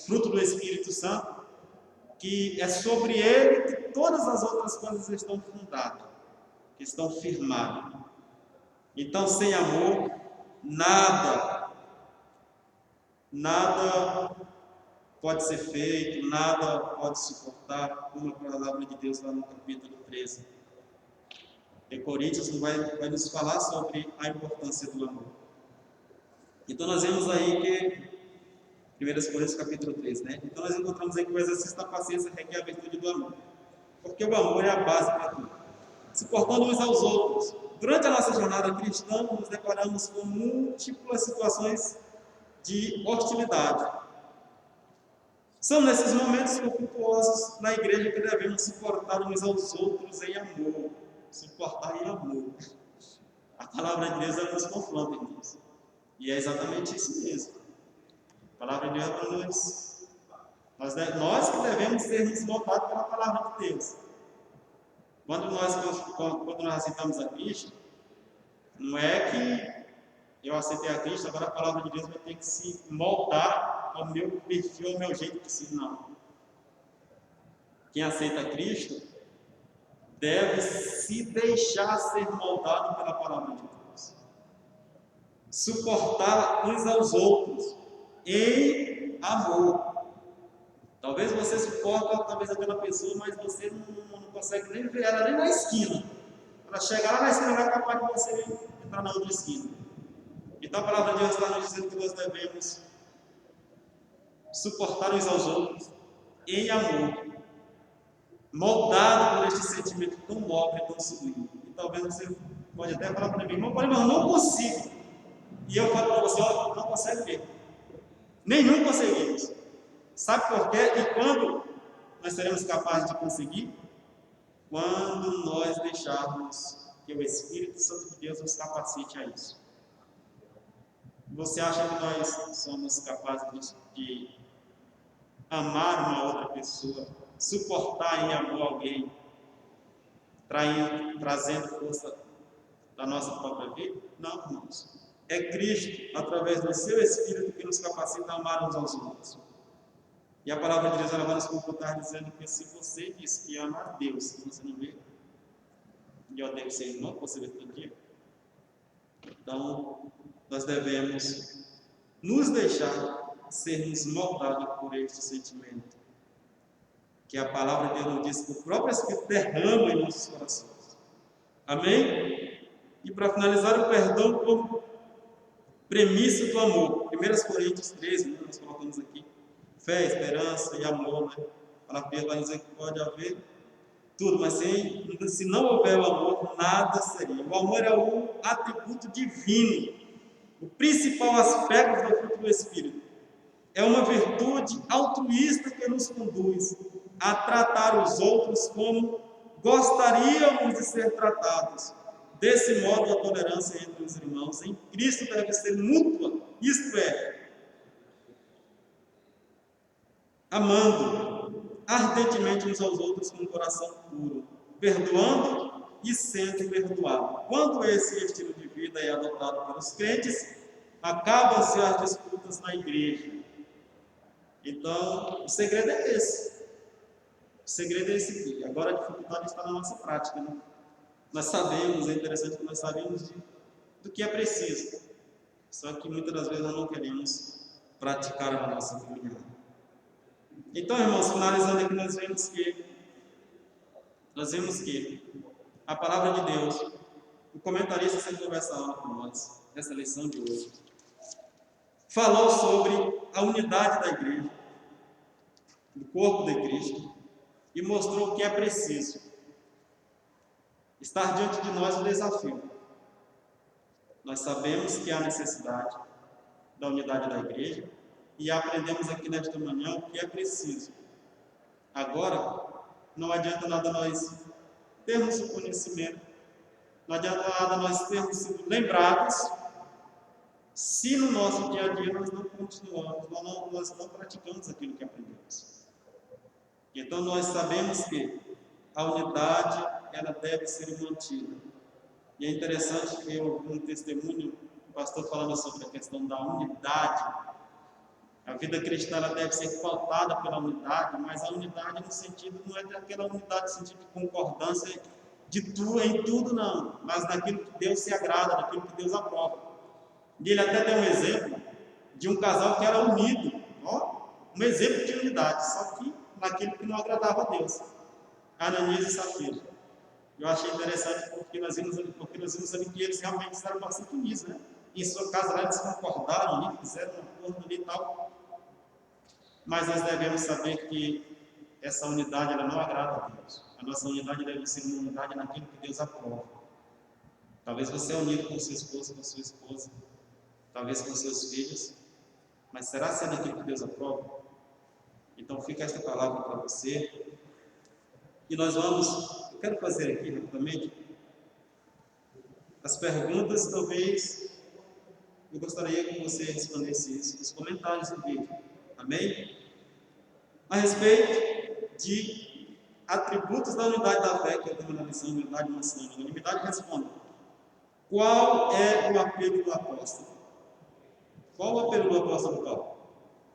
C: fruto do Espírito Santo, que é sobre ele que todas as outras coisas estão fundadas, que estão firmadas. Então, sem amor, nada pode ser feito, nada pode suportar, como a palavra de Deus lá no capítulo 13. Em Coríntios vai nos falar sobre a importância do amor. Então nós vemos aí que 1 Coríntios capítulo 13, né? Então nós encontramos aí que o exercício da paciência requer a virtude do amor. Porque o amor é a base para tudo. Suportando uns aos outros. Durante a nossa jornada cristã, nos deparamos com múltiplas situações de hostilidade. São nesses momentos conflituosos na igreja que devemos suportar uns aos outros em amor. Suportar em amor. A palavra de Deus ela nos confronta, irmãos. E é exatamente isso mesmo. A palavra de Deus nós que devemos ser nos moldados pela palavra de Deus. Quando nós aceitamos a Cristo, não é que eu aceitei a Cristo, agora a palavra de Deus vai ter que se moldar ao meu perfil, ao meu jeito de ser, não. Quem aceita Cristo deve se deixar ser moldado pela palavra de Deus. Suportar uns aos outros em amor. Talvez você suporta aquela pessoa, mas você não consegue nem ver ela nem na esquina. Para chegar lá na esquina, não é capaz de você entrar na outra esquina. Então a palavra de Deus está nos dizendo que nós devemos suportar uns aos outros em amor, moldado por este sentimento tão nobre, tão sublime. E talvez você pode até falar para mim, irmão, eu não consigo. E eu falo para você, ó, não consegue mesmo. Nenhum conseguimos. Sabe por quê? E quando nós seremos capazes de conseguir? Quando nós deixarmos que o Espírito Santo de Deus nos capacite a isso. Você acha que nós somos capazes de amar uma outra pessoa, suportar em amor alguém, trazendo força da nossa própria vida? Não, irmãos. é Cristo, através do seu Espírito, que nos capacita a amar uns aos outros. E a palavra de Deus ela vai nos confrontar dizendo que se você diz que ama a Deus, se você não vê, e eu devo ser irmão, você vê todo dia, então nós devemos nos deixar sermos moldados por este sentimento, que a palavra de Deus nos diz que o próprio Espírito derrama em nossos corações. Amém? E para finalizar, o perdão como premissa do amor. 1 Coríntios 13, nós colocamos aqui. Fé, esperança e amor, né? A palavra de Deus vai dizer que pode haver tudo, mas se não houver o amor, nada seria. O amor é o atributo divino, o principal aspecto do fruto do Espírito. É uma virtude altruísta que nos conduz a tratar os outros como gostaríamos de ser tratados. Desse modo, a tolerância entre os irmãos em Cristo deve ser mútua, isto é, amando ardentemente uns aos outros com um coração puro, perdoando e sendo perdoado. Quando esse estilo de vida é adotado pelos crentes, acabam-se as disputas na igreja. Então, o segredo é esse. O segredo é esse aqui. Agora a dificuldade está na nossa prática, né? Nós sabemos, é interessante que nós sabemos do que é preciso. Só que muitas das vezes nós não queremos praticar a nossa caminhada. Então, irmãos, finalizando aqui, nós vemos que a palavra de Deus, o comentarista sempre conversa aula com nós, nessa lição de hoje, falou sobre a unidade da igreja, do corpo de Cristo, e mostrou que é preciso estar diante de nós o desafio. Nós sabemos que há necessidade da unidade da igreja e aprendemos aqui nesta manhã o que é preciso. Agora, não adianta nada nós termos o conhecimento, não adianta nada nós termos sido lembrados, se no nosso dia a dia nós não continuamos, nós não praticamos aquilo que aprendemos. Então nós sabemos que a unidade ela deve ser mantida. E é interessante que eu ouvi um testemunho, o pastor falando sobre a questão da unidade. A vida cristã ela deve ser pautada pela unidade, mas a unidade no sentido não é aquela unidade no sentido de concordância em tudo não, mas naquilo que Deus se agrada, naquilo que Deus aprova. E ele até deu um exemplo de um casal que era unido, um exemplo de unidade, só que naquilo que não agradava a Deus. Ananias e Safira. Eu achei interessante porque nós vimos ali que eles realmente estavam bastante unidos, né? Em sua casa lá eles concordaram ali, fizeram um acordo ali e tal. Mas nós devemos saber que essa unidade ela não agrada a Deus. A nossa unidade deve ser uma unidade naquilo que Deus aprova. Talvez você é unido com seu esposo, com sua esposa, talvez com seus filhos, mas será ser naquilo que Deus aprova? Então fica esta palavra para você. E nós eu quero fazer aqui rapidamente as perguntas, talvez eu gostaria que você respondesse isso nos comentários do vídeo. Amém? A respeito de atributos da unidade da fé, que eu tenho na lição de unidade maçã, a unidade responde: qual é o apelo do apóstolo? Qual o apelo do apóstolo Paulo?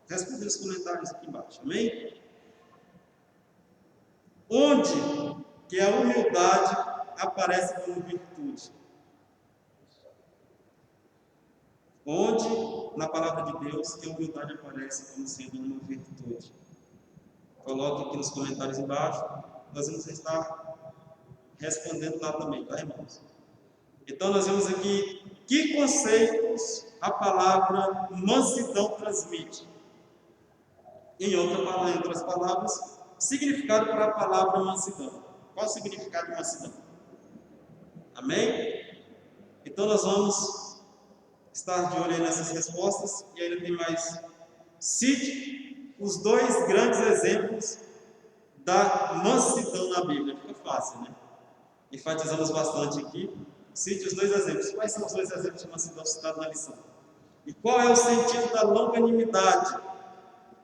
C: Responda nos comentários aqui embaixo. Amém? Onde que a humildade aparece como virtude? Onde, na palavra de Deus, que a humildade aparece como sendo uma virtude? Coloque aqui nos comentários embaixo. Nós vamos estar respondendo lá também, tá, irmãos? Então, nós vemos aqui que conceitos a palavra mansidão transmite. Em outras palavras, significado para a palavra mansidão. Qual o significado de mansidão? Amém? Então nós vamos estar de olho aí nessas respostas. E ainda tem mais. Cite os dois grandes exemplos da mansidão na Bíblia. Fica fácil, né? Enfatizamos bastante aqui. Cite os dois exemplos. Quais são os dois exemplos de mansidão citados na lição? E qual é o sentido da longanimidade?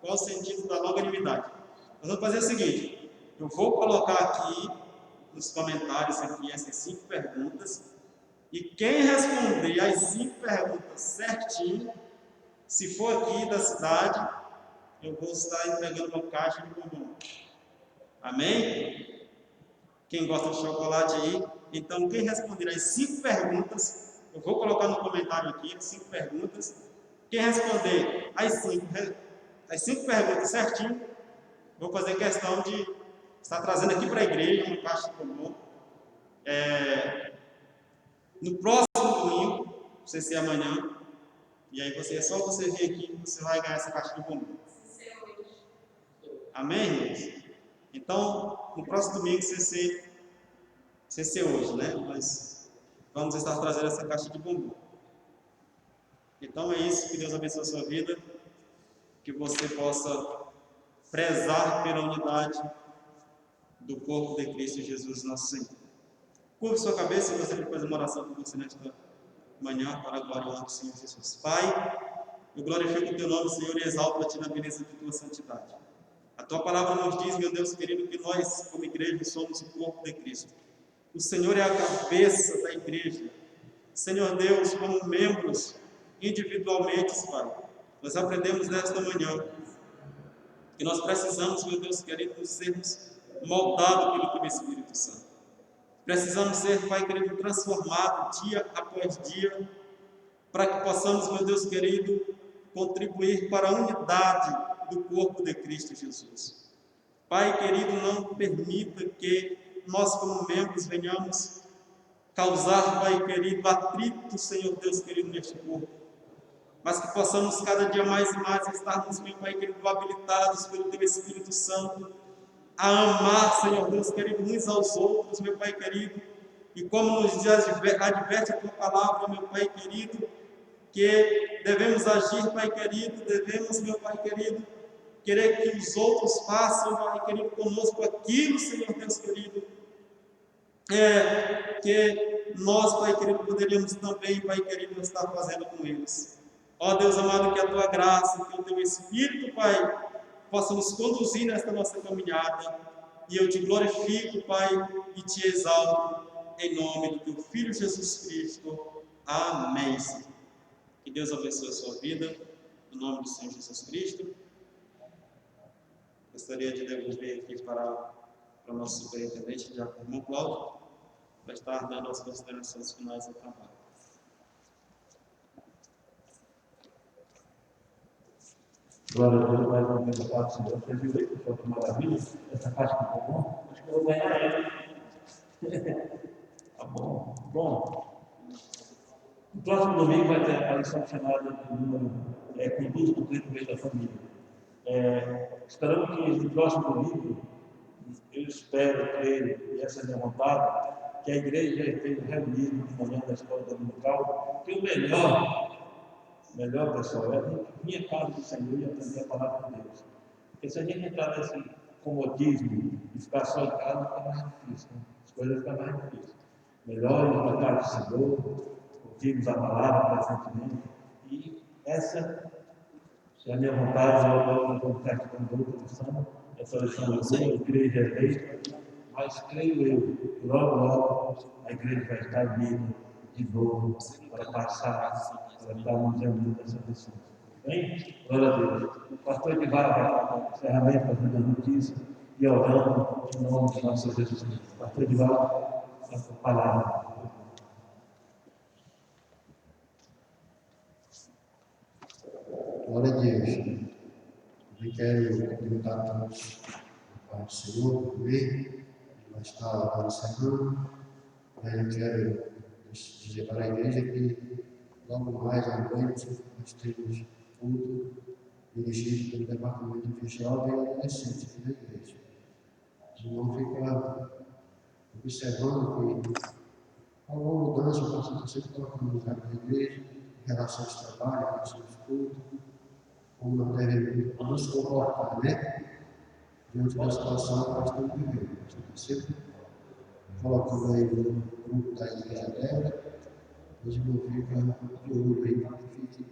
C: Qual o sentido da longanimidade? Nós vamos fazer o seguinte: eu vou colocar aqui nos comentários aqui essas 5 perguntas E quem responder as 5 perguntas certinho, se for aqui da cidade, eu vou estar entregando uma caixa de bombom. Amém? Quem gosta de chocolate aí, então quem responder as 5 perguntas, eu vou colocar no comentário aqui as 5 perguntas. Quem responder as 5 perguntas certinho, vou fazer questão de estar trazendo aqui para a igreja uma caixa de bombom. No próximo domingo, não sei se é amanhã, e aí é só você vir aqui e você vai ganhar essa caixa de bombom. Amém, irmãos? Então, no próximo domingo, CC hoje, né? Nós vamos estar trazendo essa caixa de bombom. Então é isso, que Deus abençoe a sua vida, que você possa prezar pela unidade do corpo de Cristo Jesus, nosso Senhor. Curva sua cabeça e gostaria de fazer uma oração com você nesta manhã, para a glória do Senhor Jesus. Pai, eu glorifico o teu nome, Senhor, e exalto a ti na beleza de tua santidade. A tua palavra nos diz, meu Deus querido, que nós, como igreja, somos o corpo de Cristo. O Senhor é a cabeça da igreja. Senhor Deus, como membros, individualmente, Pai, nós aprendemos nesta manhã que nós precisamos, meu Deus querido, nos sermos moldados pelo teu Espírito Santo. Precisamos ser, Pai querido, transformados dia após dia, para que possamos, meu Deus querido, contribuir para a unidade do corpo de Cristo Jesus. Pai querido, não permita que nós, como membros, venhamos causar, Pai querido, atrito, Senhor Deus querido, neste corpo, mas que possamos cada dia mais e mais estarmos, meu Pai querido, habilitados pelo teu Espírito Santo a amar, Senhor Deus querido, uns aos outros, meu Pai querido, e como nos adverte a tua palavra, meu Pai querido, que devemos agir, Pai querido, devemos, meu Pai querido, querer que os outros façam, Pai querido, conosco aquilo, Senhor Deus querido, que nós, Pai querido, poderíamos também, Pai querido, estar fazendo com eles. Ó Deus amado, que a tua graça, que o teu Espírito, Pai, possa nos conduzir nesta nossa caminhada, e eu te glorifico, Pai, e te exalto, em nome do teu Filho Jesus Cristo. Amém. Que Deus abençoe a sua vida, no nome do Senhor Jesus Cristo. Gostaria de devolver aqui para o nosso superintendente, Diácono Irmão Cláudio, para estar dando as considerações finais do trabalho.
A: Glória a Deus, mais uma vez a paz do Senhor. Você viu aí, pessoal, que maravilha? Essa caixa que tá bom? Acho que eu vou ganhar ela. Tá bom. Bom, no próximo domingo vai ter a aparição chamada de número Conduz do Crescimento da Família. Esperamos que no próximo domingo, eu espero, creio, e essa é a minha vontade, que a igreja esteja reunida de manhã na escola dominical, que o melhor, pessoal, é a gente vir à casa do Senhor e aprender a palavra de Deus. Porque se a gente entrar nesse comodismo e ficar só em casa, fica mais difícil, né? As coisas ficam mais difíceis. Melhor ir para a casa do Senhor, ouvirmos a palavra presentemente. E essa é a minha vontade. Eu vou ficar aqui com outra lição. Essa lição é boa, a igreja é eleita, mas creio eu que logo a igreja vai estar unida de novo para passar, para estarmos reunidos nessa lição. Bem? Glória a Deus. O pastor Edivar vai dar o encerramento, fazendo a notícia e orando em nome de nosso Senhor Jesus Cristo. Pastor Edivar, a palavra.
D: Glória a Deus. Eu quero cumprimentar a todos o Pai do Senhor, por ver, vai estar lá encerrando. Mas eu quero dizer para a igreja que logo mais à noite nós temos culto dirigido pelo Departamento Oficial e Adolescente aqui da igreja. O irmão fica observando que alguma mudança está sempre colocando no da igreja, em relação ao trabalho, em relação ao estudo, como nós devemos nos comportar, né? Diante da situação que nós estamos vivendo. Nós estamos sempre colocando aí no grupo da igreja dela, mas não fica de olho aí para que fique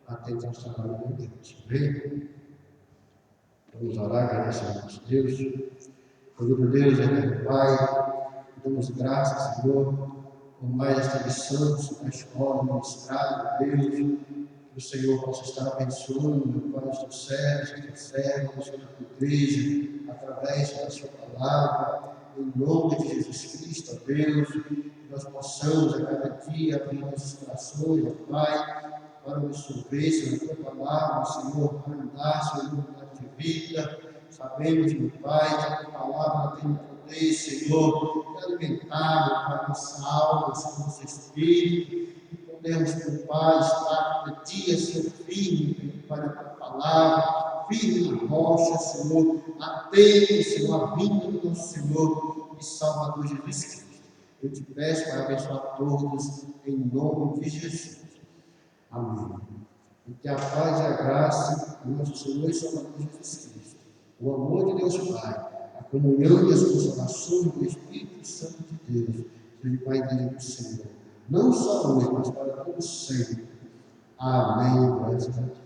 D: atento aos trabalhos da igreja. Amém? Vamos orar, agradecer a nosso Deus. Querido Deus, eterno Pai, damos graças, Senhor, por mais esta lição sobre a escola ministrada, Deus, que o Senhor possa estar abençoando, meu Pai, os teus servos, as tuas servas, a tua igreja, através da sua palavra, em nome de Jesus Cristo, ó Deus, que nós possamos a cada dia abrir nossos corações, ó Pai, para o absorver, Senhor, a tua palavra, Senhor, para andar, Senhor, de vida. Sabemos, meu Pai, que a tua palavra tem poder, Senhor, de alimentar, meu Pai, nossa alma, nosso espírito, e podemos, meu Pai, estar cada dia, Senhor, firme, meu Pai, na tua palavra, firme na rocha, Senhor, atento, Senhor, à vinda do nosso Senhor e Salvador Jesus Cristo. Eu te peço para abençoar todos, em nome de Jesus. Amém. E que a paz e a graça do nosso Senhor e Salvador Jesus Cristo, o amor de Deus Pai, a comunhão e as consolações do Espírito Santo de Deus, seja com a igreja do Senhor, não só hoje, mas para todos sempre. Amém. Graças a Deus.